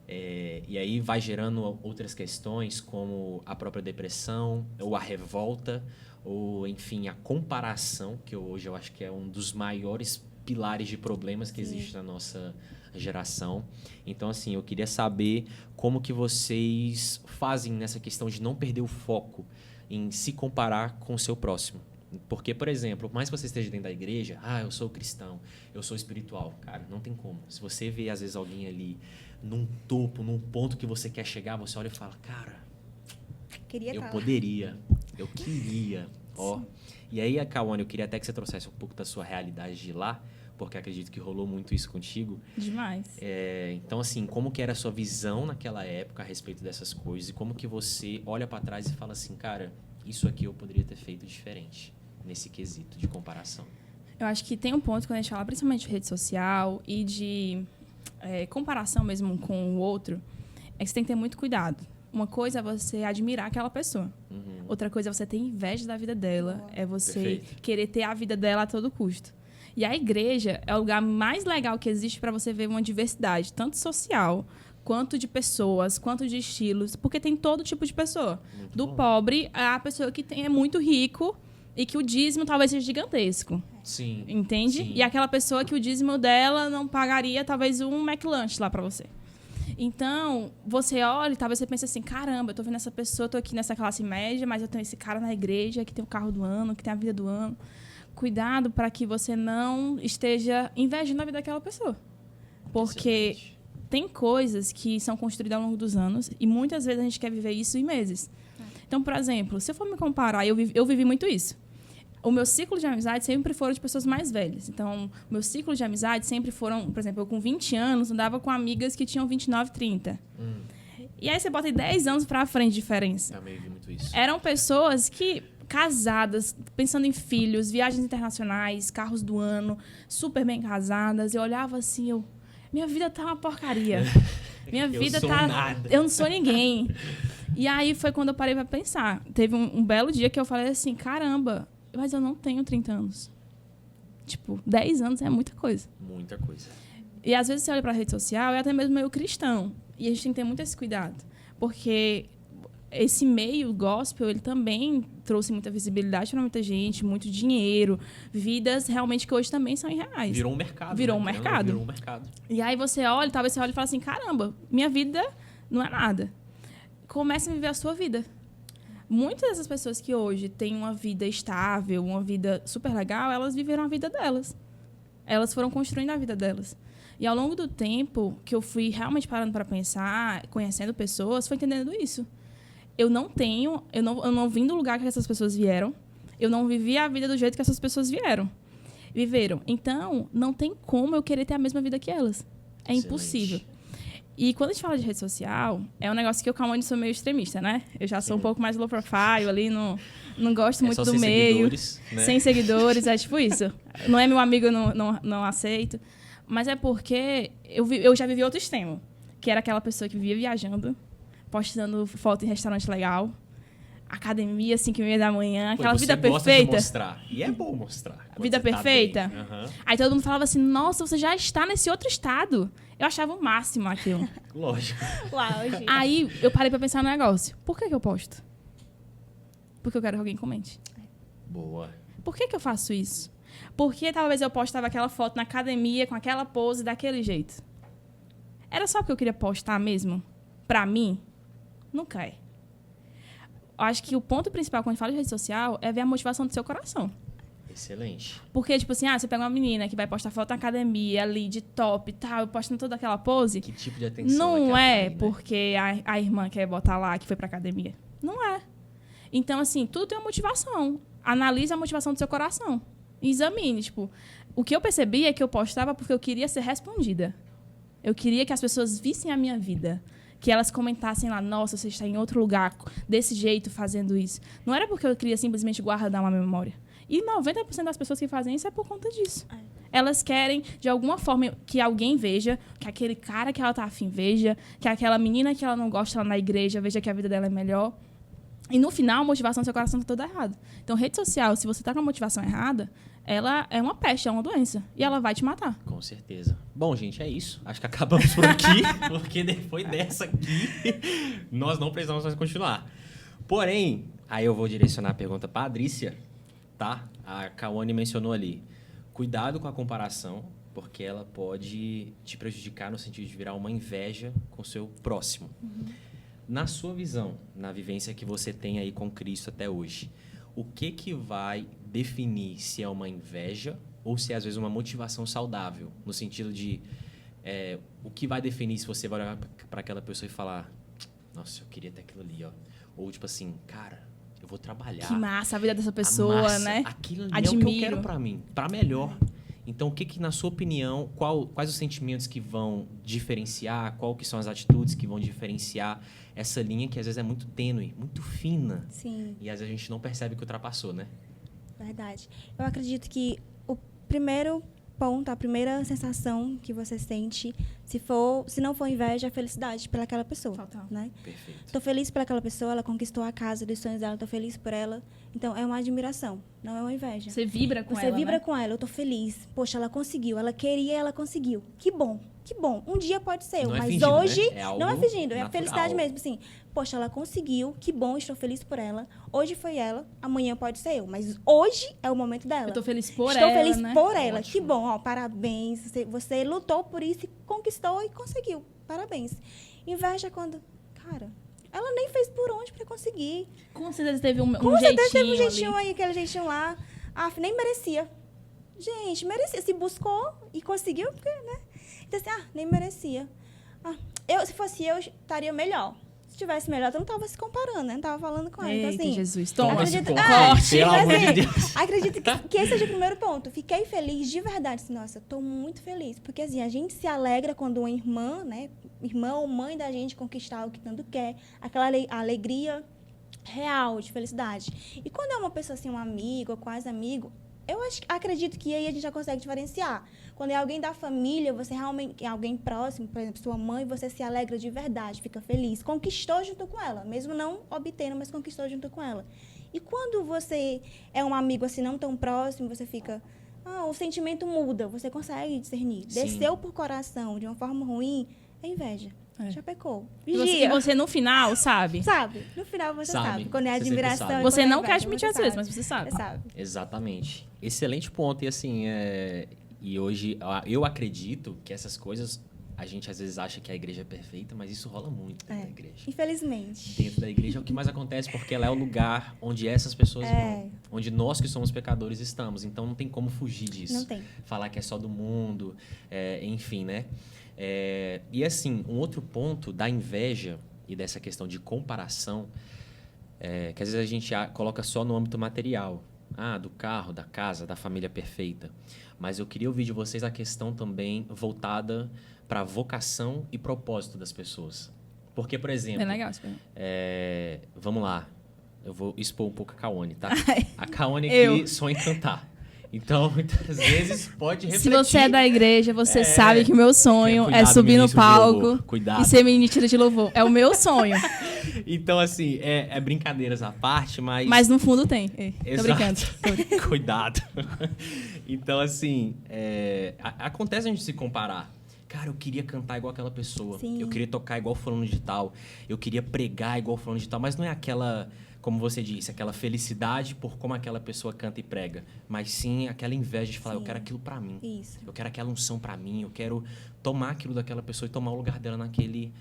E aí vai gerando outras questões, como a própria depressão, ou a revolta, ou, enfim, a comparação, que hoje eu acho que é um dos maiores pilares de problemas que existe na nossa geração. Então, assim, eu queria saber como que vocês fazem nessa questão de não perder o foco em se comparar com o seu próximo. Porque, por exemplo, por mais que você esteja dentro da igreja, eu sou cristão, eu sou espiritual. Cara, não tem como. Se você vê, às vezes, alguém ali num topo, num ponto que você quer chegar, você olha e fala, cara, eu poderia, eu queria. Ó. E aí, Kaone, eu queria até que você trouxesse um pouco da sua realidade de lá, porque acredito que rolou muito isso contigo. Demais. Então, assim, como que era a sua visão naquela época a respeito dessas coisas? E como que você olha para trás e fala assim, cara, isso aqui eu poderia ter feito diferente nesse quesito de comparação? Eu acho que tem um ponto quando a gente fala principalmente de rede social e de comparação mesmo com o outro, é que você tem que ter muito cuidado. Uma coisa é você admirar aquela pessoa. Outra coisa é você ter inveja da vida dela. É você Perfeito. querer ter a vida dela a todo custo. E a igreja é o lugar mais legal que existe para você ver uma diversidade, tanto social, quanto de pessoas, quanto de estilos, porque tem todo tipo de pessoa. Muito Do bom. pobre a pessoa que é muito rico e que o dízimo talvez seja gigantesco. Sim. Entende? Sim. E aquela pessoa que o dízimo dela não pagaria talvez um McLanche lá para você. Então, você olha e talvez você pense assim, caramba, eu tô vendo essa pessoa, eu tô aqui nessa classe média, mas eu tenho esse cara na igreja que tem o carro do ano, que tem a vida do ano. Cuidado para que você não esteja invejando a vida daquela pessoa. Porque Excelente. tem coisas que são construídas ao longo dos anos e muitas vezes a gente quer viver isso em meses. Então, por exemplo, se eu for me comparar, eu vivi muito isso. O meu ciclo de amizade sempre foram de pessoas mais velhas. Então, o meu ciclo de amizade sempre foram, por exemplo, eu com 20 anos andava com amigas que tinham 29, 30. E aí você bota aí 10 anos pra frente de diferença. Também vi muito isso. Eram pessoas que, casadas, pensando em filhos, viagens internacionais, carros do ano, super bem casadas. Eu olhava assim, minha vida tá uma porcaria. Minha vida sou tá... nada. Eu não sou ninguém. E aí foi quando eu parei pra pensar. Teve um belo dia que eu falei assim, caramba, mas eu não tenho 30 anos. Tipo, 10 anos é muita coisa. Muita coisa. E às vezes você olha pra rede social, é até mesmo meio cristão. E a gente tem que ter muito esse cuidado. Porque esse meio gospel, ele também trouxe muita visibilidade para muita gente, muito dinheiro, vidas realmente que hoje também são irreais. Virou um mercado. Virou né? um mercado. Virou um mercado. E aí talvez você olhe e fale assim, caramba, minha vida não é nada. Comece a viver a sua vida. Muitas dessas pessoas que hoje têm uma vida estável, uma vida super legal, elas viveram a vida delas. Elas foram construindo a vida delas. E ao longo do tempo que eu fui realmente parando para pensar, conhecendo pessoas, foi entendendo isso. Eu não vim do lugar que essas pessoas vieram. Eu não vivi a vida do jeito que essas pessoas viveram. Então, não tem como eu querer ter a mesma vida que elas. É Excelente. Impossível. E quando a gente fala de rede social, é um negócio que eu, calma, sou meio extremista, né? Eu já sou um pouco mais low profile ali, não gosto muito só do sem meio. seguidores, né? Sem seguidores, é tipo isso. Não é meu amigo, eu não aceito. Mas é porque eu já vivi outro extremo, que era aquela pessoa que vivia viajando, postando foto em restaurante legal, academia, 5h30 da manhã, aquela Pô, você vida gosta perfeita. de mostrar. E é bom mostrar. quando Vida você tá perfeita? bem. Aham. Aí todo mundo falava assim, nossa, você já está nesse outro estado. Eu achava o máximo aquilo. Lógico. Uau, gente. Aí eu parei pra pensar no negócio. Por que eu posto? Porque eu quero que alguém comente. Boa. Por que eu faço isso? Porque talvez eu postava aquela foto na academia com aquela pose daquele jeito. Era só porque eu queria postar mesmo? Pra mim? Não cai. Eu acho que o ponto principal quando a gente fala de rede social é ver a motivação do seu coração. Excelente. Porque, tipo assim, você pega uma menina que vai postar foto na academia, ali, de top e tal, postando toda aquela pose. Que tipo de atenção Não ela quer é atrair, né? porque a irmã quer botar lá que foi pra academia. Não é. Então, assim, tudo tem uma motivação. Analise a motivação do seu coração. E examine, tipo... O que eu percebi é que eu postava porque eu queria ser respondida. Eu queria que as pessoas vissem a minha vida. Que elas comentassem lá, nossa, você está em outro lugar, desse jeito, fazendo isso. Não era porque eu queria simplesmente guardar uma memória. E 90% das pessoas que fazem isso é por conta disso. Elas querem, de alguma forma, que alguém veja, que aquele cara que ela tá afim veja, que aquela menina que ela não gosta lá na igreja veja que a vida dela é melhor. E no final, a motivação do seu coração tá toda errada. Então, rede social, se você tá com a motivação errada, ela é uma peste, é uma doença. E ela vai te matar. Com certeza. Bom, gente, é isso. Acho que acabamos por aqui, porque depois dessa aqui, nós não precisamos mais continuar. Porém, aí eu vou direcionar a pergunta para a Adrícia, tá? A Cauane mencionou ali. Cuidado com a comparação, porque ela pode te prejudicar no sentido de virar uma inveja com o seu próximo. Na sua visão, na vivência que você tem aí com Cristo até hoje, o que vai definir se é uma inveja ou se é, às vezes, uma motivação saudável? No sentido de, o que vai definir se você vai olhar para aquela pessoa e falar, nossa, eu queria ter aquilo ali, ó. Ou, tipo assim, cara, eu vou trabalhar. Que massa a vida dessa pessoa, massa, né? Aquilo ali Admiro. é o que eu quero para mim, para melhor. Então, o que na sua opinião, quais os sentimentos que vão diferenciar, qual que são as atitudes que vão diferenciar essa linha que às vezes é muito tênue, muito fina. Sim, E às vezes a gente não percebe que ultrapassou, né? verdade. Eu acredito que o primeiro ponto, a primeira sensação que você sente, se não for inveja, é felicidade pelaquela pessoa. Total. Né? Perfeito. Estou feliz por aquela pessoa, ela conquistou a casa dos sonhos dela, estou feliz por ela. Então, é uma admiração. não é uma inveja. Você vibra com ela, Você vibra né? com ela, eu tô feliz. Poxa, ela conseguiu, ela queria, ela conseguiu. Que bom, que bom. Um dia pode ser eu, Não é mas fingido, hoje né? É algo não é fingindo, é natural. felicidade mesmo, assim. Poxa, ela conseguiu, que bom, estou feliz por ela. Hoje foi ela, amanhã pode ser eu, mas hoje é o momento dela. Eu tô feliz por Estou ela, feliz né? por ela. Ótimo. Que bom, ó, parabéns. Você lutou por isso e conquistou e conseguiu. Parabéns. Inveja quando, cara, ela nem fez por onde pra conseguir. Com certeza teve um Com certeza teve um jeitinho jeitinho ali. aí, aquele jeitinho lá. Ah, nem merecia. Gente, merecia. Se buscou e conseguiu, porque, né? Então, assim, nem merecia. Se fosse eu, estaria melhor. Se tivesse melhor, eu não tava se comparando, né? Não tava falando com ela. Então, Eita, assim, Jesus, toma. acredito, Corte, pelo mas, amor de assim, Deus. acredito que esse seja o primeiro ponto. Fiquei feliz de verdade. Assim, nossa, tô muito feliz. Porque, assim, a gente se alegra quando uma irmã, né? Irmã ou mãe da gente conquistar o que tanto quer. Aquela alegria real, de felicidade. E quando é uma pessoa assim, um amigo, ou quase amigo, acredito que aí a gente já consegue diferenciar. Quando é alguém da família, você realmente é alguém próximo, por exemplo, sua mãe, você se alegra de verdade, fica feliz, conquistou junto com ela, mesmo não obtendo, mas conquistou junto com ela. E quando você é um amigo assim não tão próximo, você fica, o sentimento muda, você consegue discernir. Sim. Desceu por coração de uma forma ruim, é inveja. É. Já pecou. E Vigia. você, no final, sabe? Sabe? No final você sabe. Quando é Você sempre admiração. sabe. e Você quando é não quer inveja, admitir você às vezes, sabe. mas você sabe. Você sabe. Exatamente. Excelente ponto. E assim, e hoje eu acredito que essas coisas, a gente às vezes acha que a igreja é perfeita, mas isso rola muito dentro da igreja. Infelizmente. Dentro da igreja é o que mais acontece, porque ela é o lugar onde essas pessoas vão. Onde nós que somos pecadores estamos. Então não tem como fugir disso. Não tem. Falar que é só do mundo, enfim, né? E assim, um outro ponto da inveja e dessa questão de comparação, que às vezes a gente coloca só no âmbito material. Do carro, da casa, da família perfeita. Mas eu queria ouvir de vocês a questão também voltada para a vocação e propósito das pessoas. Porque, por exemplo... É legal isso. vamos lá. Eu vou expor um pouco a Kaone, tá? Ai, A Kaone aqui sonha em cantar. Então, muitas vezes pode refletir. Se você é da igreja, você sabe que o meu sonho Cuidado, é subir no ministro de louvor. palco Cuidado. e ser ministra de louvor. É o meu sonho. Então, assim, é brincadeiras à parte, mas... Mas no fundo tem. Tô Exato. brincando. Cuidado. Então, assim, acontece a gente se comparar. Cara, eu queria cantar igual aquela pessoa. Sim. Eu queria tocar igual fulano de tal. Eu queria pregar igual fulano de tal. Mas não é aquela, como você disse, aquela felicidade por como aquela pessoa canta e prega. Mas sim aquela inveja de falar, eu quero aquilo pra mim. Isso. Eu quero aquela unção pra mim. Eu quero tomar aquilo daquela pessoa e tomar o lugar dela naquela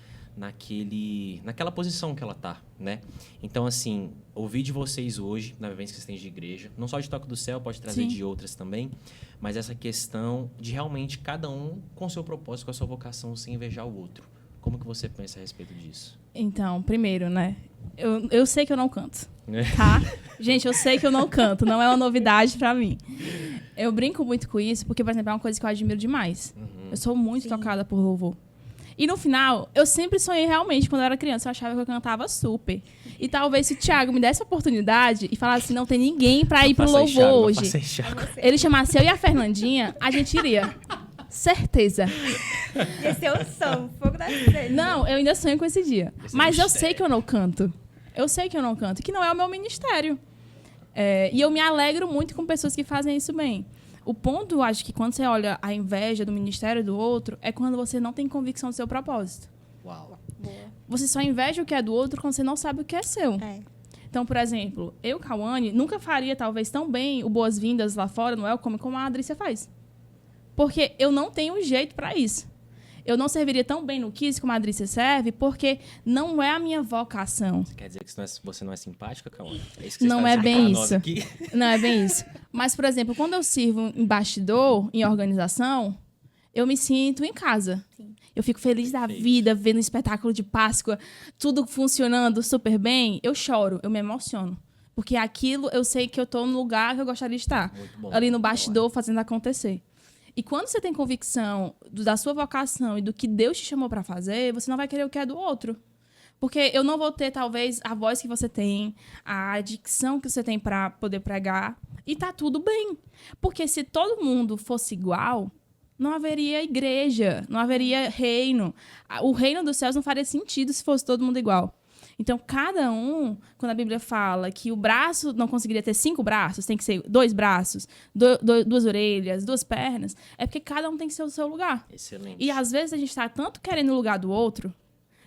posição que ela tá, né? Então, assim, ouvir de vocês hoje, na vivência que vocês têm de igreja, não só de Toque do Céu, pode trazer Sim. de outras também, mas essa questão de realmente cada um com o seu propósito, com a sua vocação, sem invejar o outro. Como que você pensa a respeito disso? Então, primeiro, né? Eu sei que eu não canto, tá? Gente, eu sei que eu não canto. Não é uma novidade pra mim. Eu brinco muito com isso, porque, por exemplo, é uma coisa que eu admiro demais. Eu sou muito tocada por louvor. E no final, eu sempre sonhei realmente, quando eu era criança, eu achava que eu cantava super. E talvez se o Thiago me desse a oportunidade e falasse assim, não tem ninguém pra ir pro louvor hoje. Ele chamasse eu e a Fernandinha, a gente iria. Certeza. Esse é o som, fogo da sede. Não, eu ainda sonho com esse dia. Esse é Mas eu mistério. sei que eu não canto. Eu sei que eu não canto, que não é o meu ministério. E eu me alegro muito com pessoas que fazem isso bem. O ponto, eu acho que quando você olha a inveja do ministério do outro, é quando você não tem convicção do seu propósito. Uau. Boa. Você só inveja o que é do outro quando você não sabe o que é seu. Então, por exemplo, eu, Kawane, nunca faria, talvez, tão bem o Boas-Vindas lá fora no Welcome como a Adrícia faz. Porque eu não tenho jeito para isso. Eu não serviria tão bem no Kiss como a Adrícia serve, porque não é a minha vocação. Quer dizer que você não é simpática, Kaone? É isso que você Não está é dizendo bem pra nós isso. aqui? Não é bem isso. Mas, por exemplo, quando eu sirvo em bastidor, em organização, eu me sinto em casa. Sim. Eu fico feliz da Perfeito. vida, vendo o espetáculo de Páscoa, tudo funcionando super bem. Eu choro, eu me emociono. Porque aquilo, eu sei que eu estou no lugar que eu gostaria de estar. Muito bom. Ali no bastidor, fazendo acontecer. E quando você tem convicção da sua vocação e do que Deus te chamou para fazer, você não vai querer o que é do outro. Porque eu não vou ter, talvez, a voz que você tem, a dicção que você tem para poder pregar. E tá tudo bem. Porque se todo mundo fosse igual, não haveria igreja, não haveria reino. O reino dos céus não faria sentido se fosse todo mundo igual. Então, cada um, quando a Bíblia fala que o braço não conseguiria ter 5 braços, tem que ser 2 braços, 2 orelhas, 2 pernas, é porque cada um tem que ser o seu lugar. Excelente. E às vezes a gente está tanto querendo o lugar do outro,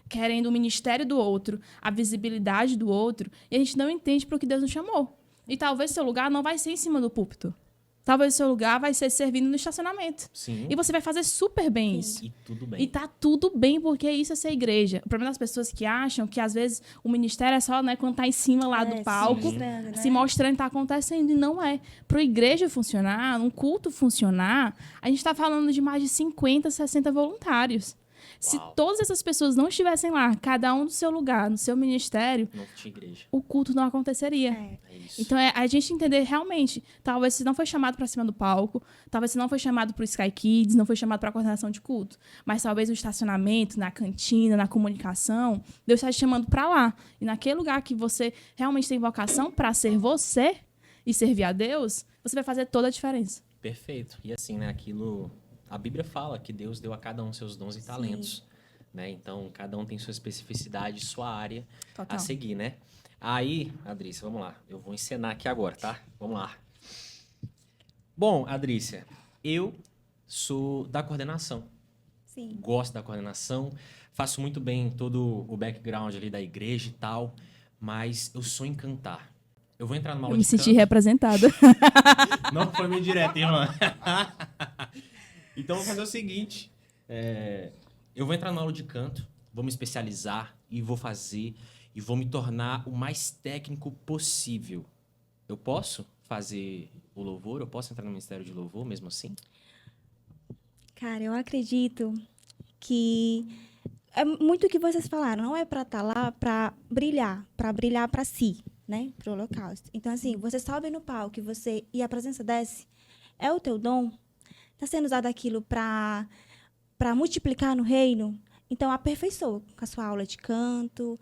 querendo o ministério do outro, a visibilidade do outro, e a gente não entende para o que Deus nos chamou. E talvez seu lugar não vai ser em cima do púlpito. Talvez o seu lugar vai ser servindo no estacionamento. Sim. E você vai fazer super bem isso. E tudo bem. E tá tudo bem, porque isso é ser igreja. O problema das pessoas que acham que, às vezes, o ministério é só, né, quando tá em cima lá do palco, se mostrando que tá acontecendo. E não é. Pra igreja funcionar, um culto funcionar, a gente tá falando de mais de 50, 60 voluntários. Se todas essas pessoas não estivessem lá, cada um no seu lugar, no seu ministério, não tinha igreja. O culto não aconteceria. É isso. Então, a gente entender realmente, talvez você não foi chamado para cima do palco, talvez você não foi chamado para o Sky Kids, não foi chamado para a coordenação de culto, mas talvez no estacionamento, na cantina, na comunicação, Deus está te chamando para lá. E naquele lugar que você realmente tem vocação para ser você e servir a Deus, você vai fazer toda a diferença. Perfeito. E assim, né, aquilo... A Bíblia fala que Deus deu a cada um seus dons e talentos, né? Então, cada um tem sua especificidade, sua área a seguir, né? Aí, Adrícia, vamos lá. Eu vou encenar aqui agora, tá? Vamos lá. Bom, Adrícia, eu sou da coordenação. Sim. Gosto da coordenação, faço muito bem todo o background ali da igreja e tal, mas eu sou em cantar. Eu vou entrar numa aula de canto. Eu me senti representada. Não foi meio direto, irmã. Então, eu vou fazer o seguinte. Eu vou entrar na aula de canto, vou me especializar e vou fazer e vou me tornar o mais técnico possível. Eu posso fazer o louvor? Eu posso entrar no ministério de louvor mesmo assim? Cara, eu acredito que é muito o que vocês falaram. Não é para estar lá para brilhar para si, né? Para o holocausto. Então, assim, você sobe no palco e a presença desce, é o teu dom. Está sendo usado aquilo para multiplicar no reino, então aperfeiçoa com a sua aula de canto,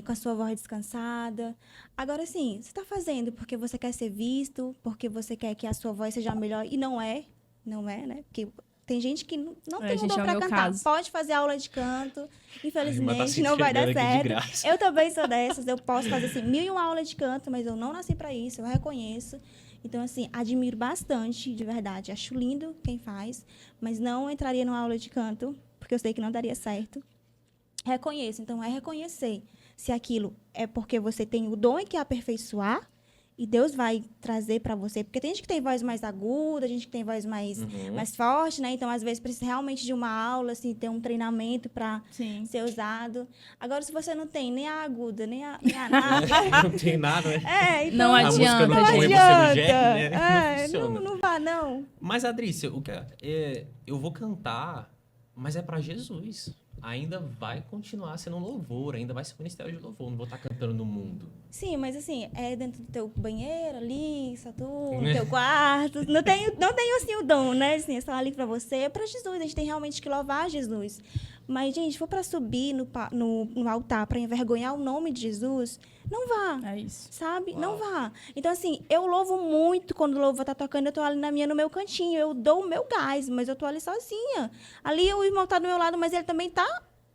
com a sua voz descansada. Agora, sim, você está fazendo porque você quer ser visto, porque você quer que a sua voz seja melhor, e não é, né? Porque tem gente que não tem um dom para cantar. Caso. Pode fazer aula de canto, infelizmente não vai dar certo. Eu também sou dessas, eu posso fazer assim, 1001 aulas de canto, mas eu não nasci para isso, eu reconheço. Então, assim, admiro bastante, de verdade. Acho lindo quem faz, mas não entraria numa aula de canto, porque eu sei que não daria certo. Reconheço. Então, é reconhecer se aquilo é porque você tem o dom e quer aperfeiçoar, e Deus vai trazer para você. Porque tem gente que tem voz mais aguda, gente que tem voz mais forte, né? Então, às vezes, precisa realmente de uma aula, assim, ter um treinamento para ser usado. Agora, se você não tem nem a aguda, nem a nada... Não tem nada, né? Então, não adianta, não adianta. Não vá, não. Mas, Adrícia, eu vou cantar, mas é para Jesus. Ainda vai continuar sendo um louvor, ainda vai ser um ministério de louvor, não vou estar cantando no mundo. Sim, mas assim, é dentro do teu banheiro ali, no teu quarto. Não tenho assim o dom, né? Assim, é só ali pra você, é pra Jesus, a gente tem realmente que louvar Jesus. Mas, gente, se for pra subir no altar, pra envergonhar o nome de Jesus, não vá. É isso. Sabe? Uau. Não vá. Então, assim, eu louvo muito quando o louvor tá tocando, eu tô ali no meu cantinho, eu dou o meu gás, mas eu tô ali sozinha. Ali o irmão tá do meu lado, mas ele também tá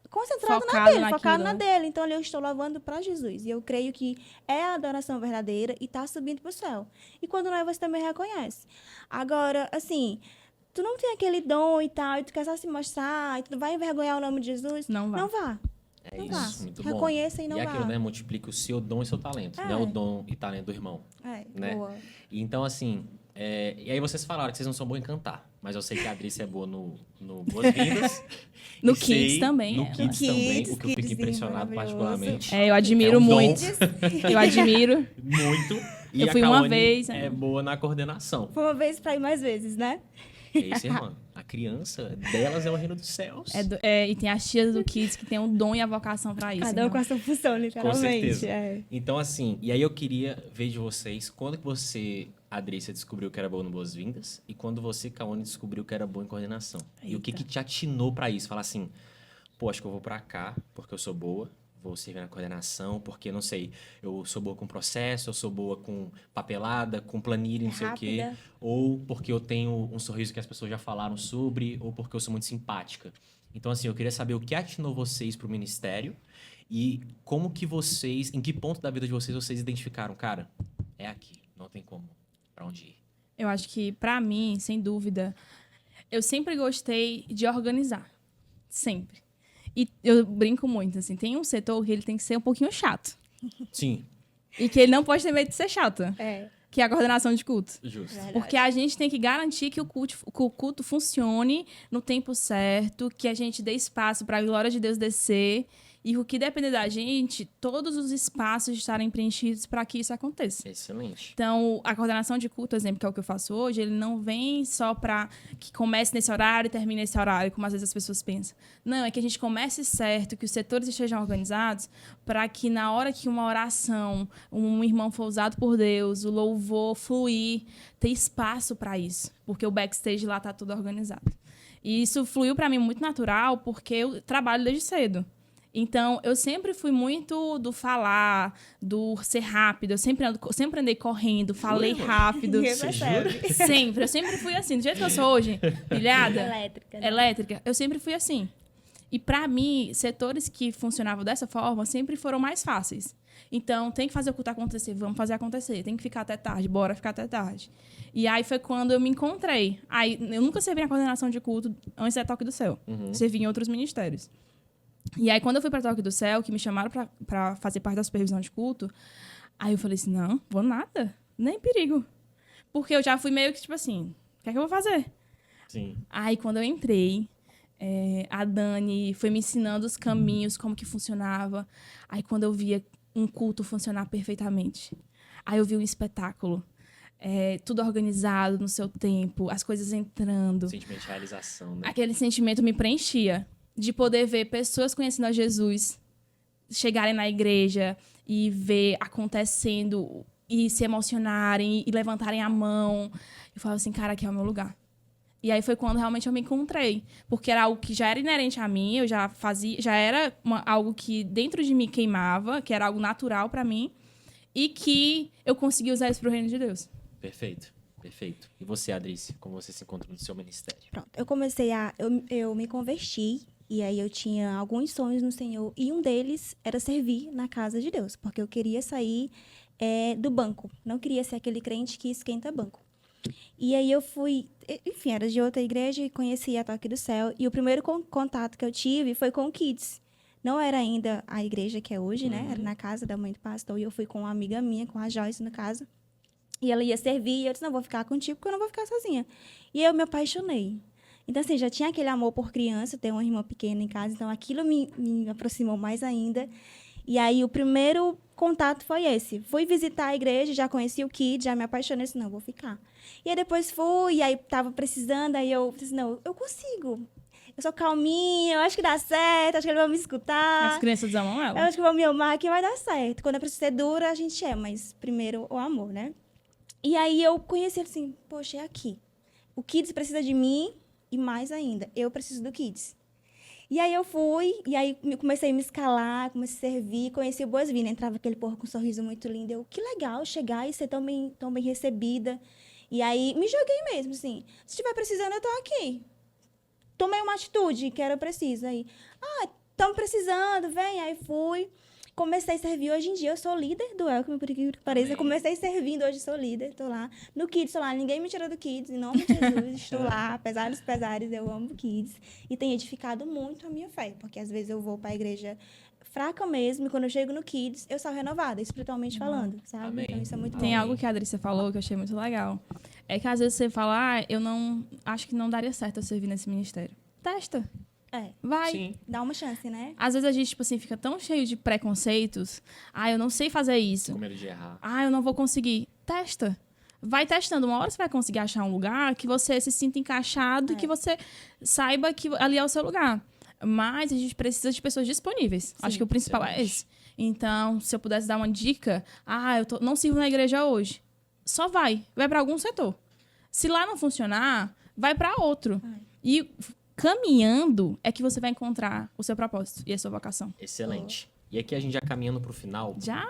concentrado focado na dele. Então, ali eu estou louvando para Jesus. E eu creio que é a adoração verdadeira e tá subindo pro céu. E quando não é, você também reconhece. Agora, assim... Tu não tem aquele dom e tal, e tu quer só se mostrar, e tu vai envergonhar o nome de Jesus? Não vá. Não vá. É não isso, vá. muito bom. Reconheça e não vá. E aquilo, né? Multiplica o seu dom e seu talento, não o dom e talento do irmão. Né? Boa. E então, assim, e aí vocês falaram que vocês não são bons em cantar, mas eu sei que a Adrícia é boa no Boas-Vindas. No Kids também. No Kids também, o que eu fico impressionado particularmente. Eu admiro muito. Eu admiro. Muito. E eu fui uma vez. É boa na coordenação. Foi uma vez pra ir mais vezes, né? É isso, irmã. A criança delas é o reino dos céus. E tem as tias do Kids que tem o dom e a vocação pra isso. Cada um com a sua função, literalmente. Com certeza. Então, assim, e aí eu queria ver de vocês quando que você, Adrícia, descobriu que era boa no Boas-Vindas e quando você, Kaone, descobriu que era boa em coordenação. Eita. E o que te atinou pra isso? Falar assim, pô, acho que eu vou pra cá porque eu sou boa. Vou servir na coordenação, porque, não sei, eu sou boa com processo, eu sou boa com papelada, com planilha, não sei o quê. Ou porque eu tenho um sorriso que as pessoas já falaram sobre, ou porque eu sou muito simpática. Então, assim, eu queria saber o que atinou vocês pro ministério E como que vocês, em que ponto da vida de vocês identificaram, cara, é aqui, não tem como, pra onde ir? Eu acho que, pra mim, sem dúvida, eu sempre gostei de organizar. Sempre. E eu brinco muito, assim, tem um setor que ele tem que ser um pouquinho chato. Sim, E que ele não pode ter medo de ser chato. É, Que é a coordenação de culto. justo. verdade. Porque a gente tem que garantir que o culto funcione no tempo certo, que a gente dê espaço para a glória de Deus descer e o que depender da gente, todos os espaços estarem preenchidos para que isso aconteça. Excelente. Então, a coordenação de culto, exemplo, que é o que eu faço hoje, ele não vem só para que comece nesse horário e termine nesse horário, como às vezes as pessoas pensam. Não, é que a gente comece certo, que os setores estejam organizados, para que na hora que uma oração, um irmão for usado por Deus, o louvor fluir, ter espaço para isso, porque o backstage lá está tudo organizado. E isso fluiu para mim muito natural, porque eu trabalho desde cedo. Então, eu sempre fui muito do falar, do ser rápido. Eu sempre andei correndo, falei rápido. Ninguém Você percebe. Sempre. Eu sempre fui assim. Do jeito que eu sou hoje, pilhada, Elétrica. Né? elétrica, eu sempre fui assim. E, pra mim, setores que funcionavam dessa forma sempre foram mais fáceis. Então, tem que fazer o culto acontecer, vamos fazer acontecer. Tem que ficar até tarde, bora ficar até tarde. E aí foi quando eu me encontrei. Aí, eu nunca servi na coordenação de culto antes da Toque do Céu. Servi em outros ministérios. E aí, quando eu fui pra Toque do Céu, que me chamaram pra fazer parte da supervisão de culto, aí eu falei assim, não, vou nada, nem perigo. Porque eu já fui meio que, tipo assim, o que é que eu vou fazer? Sim. Aí, quando eu entrei, a Dani foi me ensinando os caminhos, como que funcionava. Aí, quando eu via um culto funcionar perfeitamente, aí eu vi um espetáculo, tudo organizado no seu tempo, as coisas entrando. Sentimento de realização, né? Aquele sentimento me preenchia de poder ver pessoas conhecendo a Jesus, chegarem na igreja e ver acontecendo e se emocionarem e levantarem a mão. Eu falava assim, cara, aqui é o meu lugar. E aí foi quando realmente eu me encontrei, porque era algo que já era inerente a mim, eu já fazia, já era algo que dentro de mim queimava, que era algo natural para mim e que eu consegui usar isso pro reino de Deus. Perfeito, perfeito. E você, Adrice, como você se encontrou no seu ministério? Pronto, eu me converti e aí eu tinha alguns sonhos no Senhor e um deles era servir na casa de Deus, porque eu queria sair do banco, não queria ser aquele crente que esquenta banco. E aí eu fui, enfim, era de outra igreja e conheci a Toque do Céu e o primeiro contato que eu tive foi com o Kids. Não era ainda a igreja que é hoje, né? Era na casa da mãe do pastor e eu fui com uma amiga minha, com a Joyce, no caso. E ela ia servir e eu disse, não, vou ficar contigo porque eu não vou ficar sozinha. E eu me apaixonei. Então, assim, já tinha aquele amor por criança, ter uma irmã pequena em casa, então aquilo me aproximou mais ainda. E aí, o primeiro contato foi esse. Fui visitar a igreja, já conheci o Kid, já me apaixonei, disse, não, vou ficar. E aí, depois fui, e aí tava precisando, aí eu disse, não, eu consigo. Eu sou calminha, eu acho que dá certo, acho que eles vão me escutar. As crianças amam Eu ela. acho que vão me amar, que vai dar certo. Quando é pra ser dura, a gente mas primeiro o amor, né? E aí eu conheci ele assim, poxa, é aqui. O Kids precisa de mim e mais ainda, eu preciso do Kids. E aí eu fui, e aí comecei a me escalar, comecei a servir, conheci o Boas-Vindas. Entrava aquele porco com um sorriso muito lindo. Eu, que legal chegar e ser tão bem recebida. E aí me joguei mesmo, assim. Se estiver precisando, eu tô aqui. Tomei uma atitude que era preciso. Aí, estamos precisando, vem. Aí fui. Comecei a servir. Hoje em dia, eu sou líder do Welcome, por incrível que pareça. Eu comecei servindo, hoje sou líder, estou lá. No Kids, estou lá. Ninguém me tirou do Kids, em nome de Jesus. Estou lá, apesar dos pesares, eu amo Kids. E tem edificado muito a minha fé, porque às vezes eu vou para a igreja fraca mesmo, e quando eu chego no Kids, eu saio renovada, espiritualmente falando, sabe? Amém. Então isso é muito Tem bom. algo que a Adricia falou que eu achei muito legal. É que às vezes você fala, eu não acho que não daria certo eu servir nesse ministério. Testa. Vai. Sim. Dá uma chance, né? Às vezes a gente, tipo assim, fica tão cheio de preconceitos. Eu não sei fazer isso. Com medo de errar. Eu não vou conseguir. Testa. Vai testando. Uma hora você vai conseguir achar um lugar que você se sinta encaixado, que você saiba que ali é o seu lugar. Mas a gente precisa de pessoas disponíveis. Sim, acho que o principal é esse. Então, se eu pudesse dar uma dica, não sirvo na igreja hoje. Só vai para algum setor. Se lá não funcionar, vai para outro. E caminhando é que você vai encontrar o seu propósito e a sua vocação. Excelente. E aqui a gente já caminhando pro final. Já?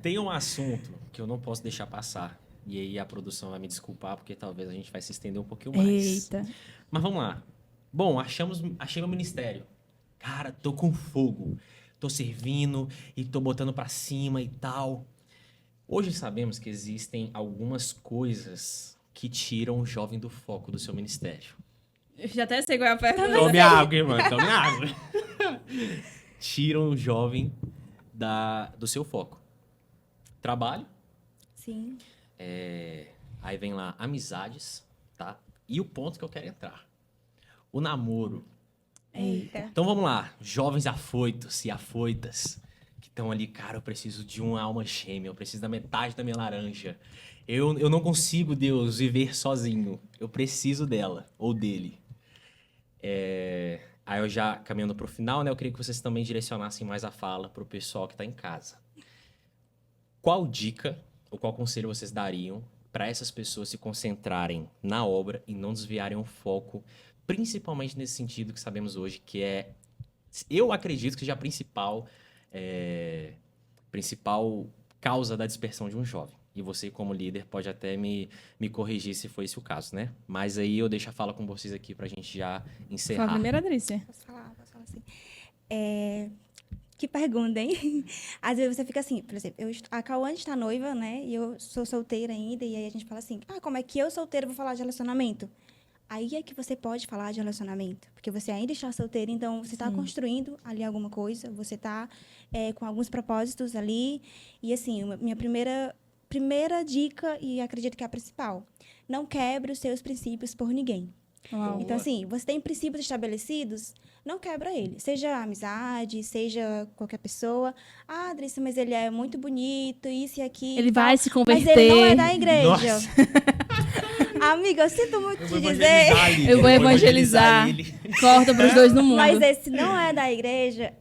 Tem um assunto que eu não posso deixar passar. E aí a produção vai me desculpar, porque talvez a gente vai se estender um pouquinho mais. Eita. Mas vamos lá. Bom, achei meu ministério. Cara, tô com fogo. Tô servindo e tô botando pra cima e tal. Hoje sabemos que existem algumas coisas que tiram o jovem do foco do seu ministério. Eu já até sei qual é a pergunta. Tome água, irmã, tome água. Tiram o jovem do seu foco. Trabalho, Sim. aí vem lá amizades, tá? E o ponto que eu quero entrar. O namoro. Eita. Então vamos lá, jovens afoitos e afoitas que estão ali, cara, eu preciso de uma alma gêmea, eu preciso da metade da minha laranja. Eu não consigo, Deus, viver sozinho. Eu preciso dela ou dele. Aí eu já caminhando pro final, né? Eu queria que vocês também direcionassem mais a fala pro pessoal que tá em casa. Qual dica ou qual conselho vocês dariam para essas pessoas se concentrarem na obra e não desviarem o foco, principalmente nesse sentido que sabemos hoje, que é, eu acredito que seja a principal causa da dispersão de um jovem. E você, como líder, pode até me corrigir se foi esse o caso, né? Mas aí eu deixo a fala com vocês aqui pra gente já Foi encerrar. a primeira, Adrícia. Posso falar assim. Que pergunta, hein? Às vezes você fica assim, por exemplo, a Cauã está noiva, né? E eu sou solteira ainda, e aí a gente fala assim, como é que eu, solteira, vou falar de relacionamento? Aí é que você pode falar de relacionamento, porque você ainda está solteira, então você está construindo ali alguma coisa, você está com alguns propósitos ali. E assim, minha primeira dica, e acredito que é a principal, não quebre os seus princípios por ninguém. Uau. Então, assim, você tem princípios estabelecidos, não quebra ele. Seja amizade, seja qualquer pessoa. Ah, Adrícia, mas ele é muito bonito, isso e aquilo. Ele vai se converter. Mas ele não é da igreja. Nossa. Amiga, eu sinto muito te dizer. Eu vou evangelizar. Corta pros dois no mundo. Mas esse não é da igreja,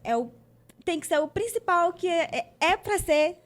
tem que ser o principal que é para ser.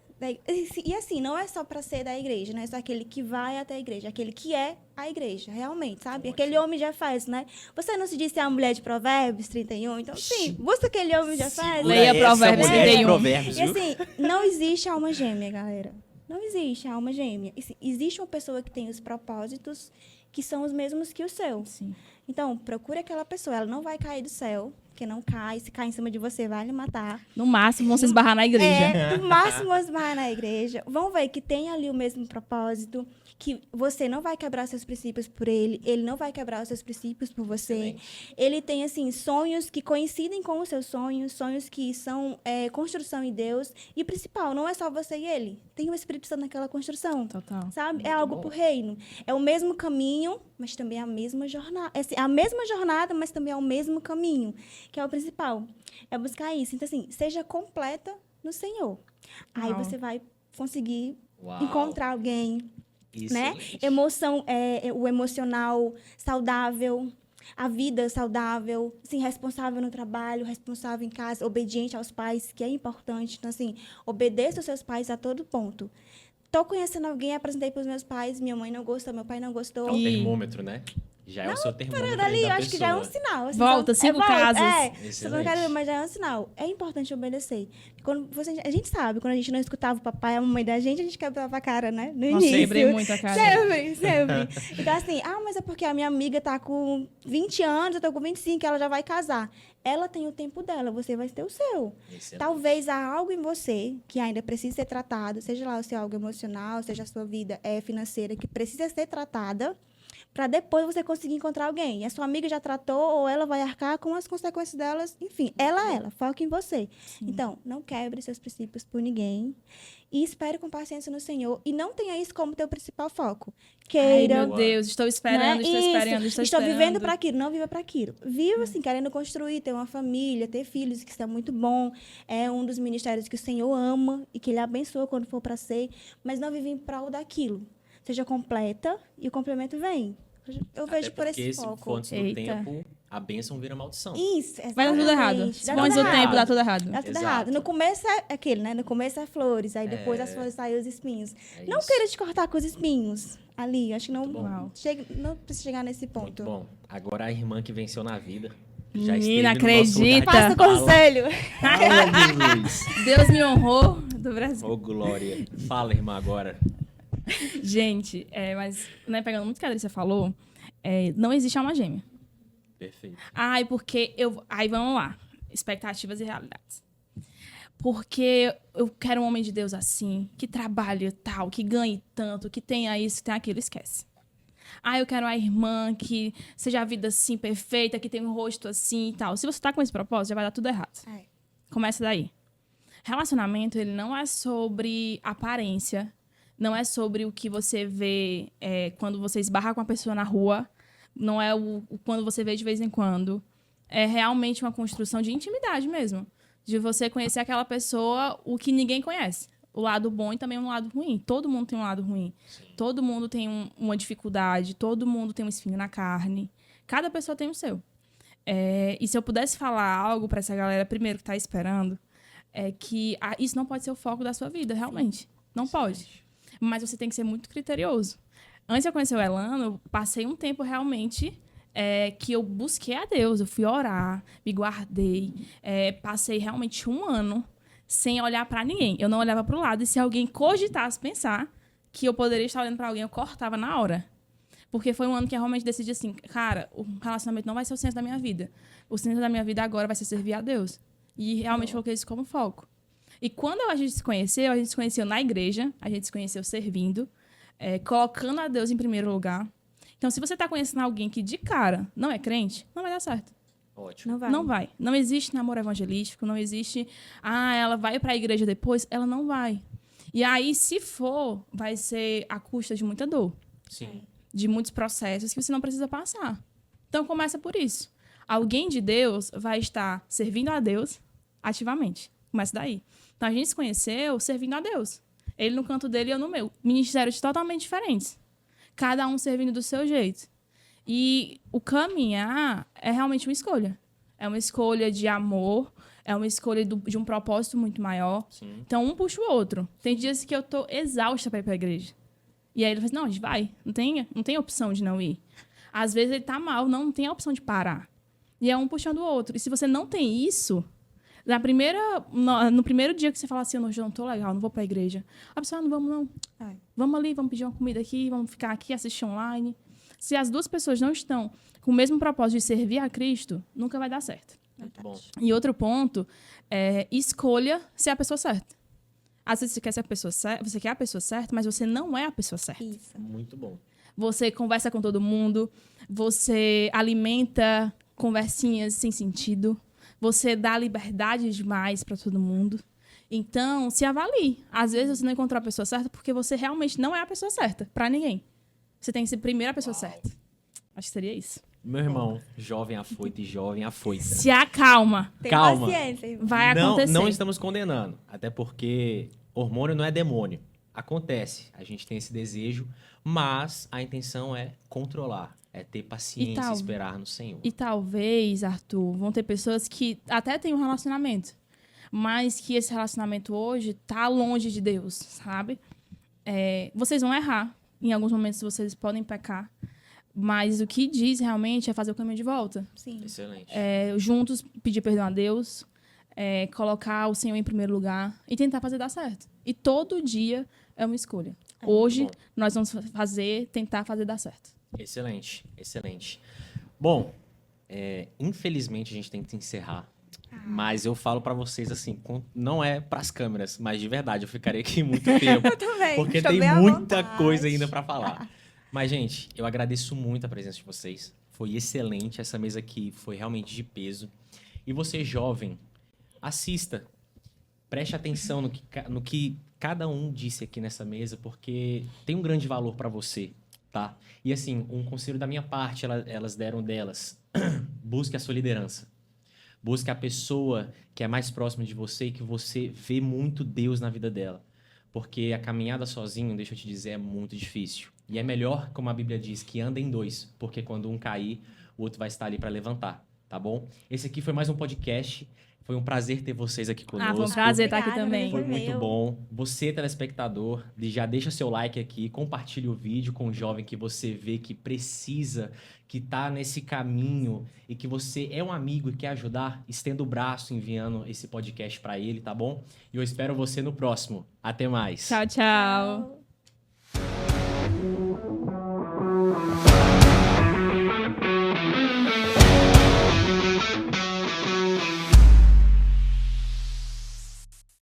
E assim, não é só para ser da igreja, não é só aquele que vai até a igreja, aquele que é a igreja, realmente, sabe? Ótimo. Aquele homem já faz, né? Você não se disse a mulher de Provérbios 31? Então, sim, busca aquele homem já faz. Leia Provérbios 31. Provérbios, E viu? assim, não existe alma gêmea, galera. Não existe alma gêmea. Existe uma pessoa que tem os propósitos que são os mesmos que o seu. Sim. Então, procure aquela pessoa. Ela não vai cair do céu, porque não cai. Se cair em cima de você, vai lhe matar. No máximo, vão se esbarrar na igreja. No máximo, esbarrar na igreja. Vão ver que tem ali o mesmo propósito, que você não vai quebrar seus princípios por ele não vai quebrar os seus princípios por você. Excelente. Ele tem, assim, sonhos que coincidem com os seus sonhos que são construção em Deus. E, principal, não é só você e ele. Tem o Espírito Santo naquela construção. Total. Sabe? É Muito algo bom. pro reino. É o mesmo caminho, mas também é a mesma jornada. É a mesma jornada, mas também é o mesmo caminho, que é o principal. É buscar isso. Então, assim, seja completa no Senhor. Aí Uau. você vai conseguir Uau. encontrar alguém, né? Excelente. Emoção, o emocional saudável, a vida saudável, assim, responsável no trabalho, responsável em casa, obediente aos pais, que é importante. Então, assim, obedeça aos seus pais a todo ponto. Tô conhecendo alguém, apresentei para os meus pais, minha mãe não gostou, meu pai não gostou. É um E- termômetro, né? Já é o seu termômetro Ali, ali eu da acho que já é um pessoa. sinal. Assim, Volta, 5 casos. Você não quer, mas já é um sinal. É importante obedecer. Quando a gente sabe, quando a gente não escutava o papai e a mamãe da gente, a gente quebrava a cara, né? No Nossa, início. quebrei muito a cara. Sempre. Então, assim, mas é porque a minha amiga tá com 20 anos, eu tô com 25, ela já vai casar. Ela tem o tempo dela, você vai ter o seu. Excelente. Talvez há algo em você que ainda precisa ser tratado, seja lá o seu algo emocional, seja a sua vida financeira, que precisa ser tratada, para depois você conseguir encontrar alguém. E a sua amiga já tratou, ou ela vai arcar com as consequências delas. Enfim, ela. Foca em você. Então, não quebre seus princípios por ninguém. E espere com paciência no Senhor. E não tenha isso como teu principal foco. Ai, Queira. meu Deus, estou esperando, né? estou Isso. esperando, estou Estou esperando. vivendo para aquilo, não viva para aquilo. Viva, assim, querendo construir, ter uma família, ter filhos, que isso é muito bom. É um dos ministérios que o Senhor ama e que Ele abençoa quando for para ser. Mas não vive em prol daquilo. Seja completa e o complemento vem. Eu vejo Até por porque esse se for foco. antes do Eita. tempo, a bênção vira maldição. Isso, Vai dar tudo errado. exatamente. Dá Com tudo o errado. tempo, dá tudo errado. Dá tudo Exato. errado. No começo é aquele, né? No começo é flores, aí depois as flores saem os espinhos. É Não isso. queira te cortar com os espinhos ali. Acho que não, Muito bom. não precisa chegar nesse ponto. Muito bom. Agora a irmã que venceu na vida. Menina, esteve no nosso acredita? lugar Passa de o fala. conselho. Fala de luz. Deus me honrou do Brasil. Ô, glória. Fala, irmã, agora. Gente, mas né, pegando muito o que a Adrícia falou, não existe alma gêmea. Perfeito. Ai, porque eu... Aí, vamos lá. Expectativas e realidades. Porque eu quero um homem de Deus assim, que trabalhe tal, que ganhe tanto, que tenha isso, que tenha aquilo. Esquece. Ah, eu quero a irmã que seja a vida assim, perfeita, que tenha um rosto assim e tal. Se você tá com esse propósito, já vai dar tudo errado. É. Começa daí. Relacionamento, ele não é sobre aparência, não é sobre o que você vê quando você esbarra com a pessoa na rua, não é o quando você vê de vez em quando. É realmente uma construção de intimidade mesmo. De você conhecer aquela pessoa, o que ninguém conhece. O lado bom e também um lado ruim. Todo mundo tem um lado ruim. Sim. Todo mundo tem uma dificuldade, todo mundo tem um espinho na carne. Cada pessoa tem o seu. E se eu pudesse falar algo para essa galera, primeiro, que está esperando, é que isso não pode ser o foco da sua vida, realmente. Não pode. Mas você tem que ser muito criterioso. Antes de eu conhecer o Elano, eu passei um tempo realmente que eu busquei a Deus. Eu fui orar, me guardei. Passei realmente 1 ano sem olhar para ninguém. Eu não olhava para o lado. E se alguém cogitasse pensar que eu poderia estar olhando para alguém, eu cortava na hora. Porque foi um ano que eu realmente decidi assim, cara, o relacionamento não vai ser o centro da minha vida. O centro da minha vida agora vai ser servir a Deus. E realmente coloquei isso como foco. E quando a gente se conheceu na igreja, a gente se conheceu servindo, colocando a Deus em primeiro lugar. Então, se você está conhecendo alguém que de cara não é crente, não vai dar certo. Ótimo. Não vai. Não vai. Não existe namoro evangelístico, não existe, ela vai para a igreja depois, ela não vai. E aí, se for, vai ser à custa de muita dor. Sim. De muitos processos que você não precisa passar. Então, começa por isso. Alguém de Deus vai estar servindo a Deus ativamente. Começa daí. Então, a gente se conheceu servindo a Deus. Ele no canto dele e eu no meu. Ministérios totalmente diferentes. Cada um servindo do seu jeito. E o caminhar é realmente uma escolha. É uma escolha de amor, é uma escolha de um propósito muito maior. Sim. Então, um puxa o outro. Tem dias que eu tô exausta para ir para a igreja. E aí ele fala assim, não, a gente vai. Não tem opção de não ir. Às vezes ele tá mal, não tem a opção de parar. E é um puxando o outro. E se você não tem isso, no primeiro dia que você fala assim, eu não tô legal, não vou pra igreja. A pessoa, não vamos não. Vamos ali, vamos pedir uma comida aqui, vamos ficar aqui, assistir online. Se as duas pessoas não estão com o mesmo propósito de servir a Cristo, nunca vai dar certo. Muito bom. E outro ponto escolha ser a pessoa certa. Às vezes você quer a pessoa certa, mas você não é a pessoa certa. Isso. Muito bom. Você conversa com todo mundo, você alimenta conversinhas sem sentido, você dá liberdade demais para todo mundo. Então, se avalie. Às vezes você não encontrou a pessoa certa porque você realmente não é a pessoa certa para ninguém. Você tem que ser primeiro a pessoa certa. Acho que seria isso. Meu irmão, jovem afoito e jovem afoita. Se acalma. Tem Calma. paciência, irmão. Vai acontecer. Não estamos condenando. Até porque hormônio não é demônio. Acontece. A gente tem esse desejo, mas a intenção é controlar. É ter paciência e esperar no Senhor. E talvez, Arthur, vão ter pessoas que até têm um relacionamento, mas que esse relacionamento hoje tá longe de Deus, sabe? Vocês vão errar. Em alguns momentos vocês podem pecar. Mas o que diz realmente é fazer o caminho de volta. Sim. Excelente. Juntos pedir perdão a Deus, colocar o Senhor em primeiro lugar e tentar fazer dar certo. E todo dia é uma escolha. Hoje, bom. nós vamos tentar fazer dar certo. Excelente, excelente. Bom, infelizmente a gente tem que encerrar. Mas eu falo pra vocês assim, não é pras câmeras, mas de verdade, eu ficarei aqui muito tempo. Eu também. Porque Estou tem bem à muita vontade. coisa ainda pra falar. Mas, gente, eu agradeço muito a presença de vocês. Foi excelente. Essa mesa aqui foi realmente de peso. E você, jovem, assista. Preste atenção no que cada um disse aqui nessa mesa, porque tem um grande valor pra você, tá? E, assim, um conselho da minha parte, elas deram delas. Busque a sua liderança. Busque a pessoa que é mais próxima de você e que você vê muito Deus na vida dela. Porque a caminhada sozinho, deixa eu te dizer, é muito difícil. E é melhor, como a Bíblia diz, que andem dois. Porque quando um cair, o outro vai estar ali para levantar, tá bom? Esse aqui foi mais um podcast. Foi um prazer ter vocês aqui conosco. Foi um prazer estar aqui Obrigada, também. Foi Foi muito meu. bom. Você, telespectador, já deixa seu like aqui, compartilha o vídeo com o jovem que você vê que precisa, que tá nesse caminho e que você é um amigo e quer ajudar, estenda o braço enviando esse podcast para ele, tá bom? E eu espero você no próximo. Até mais. Tchau, tchau. Tchau.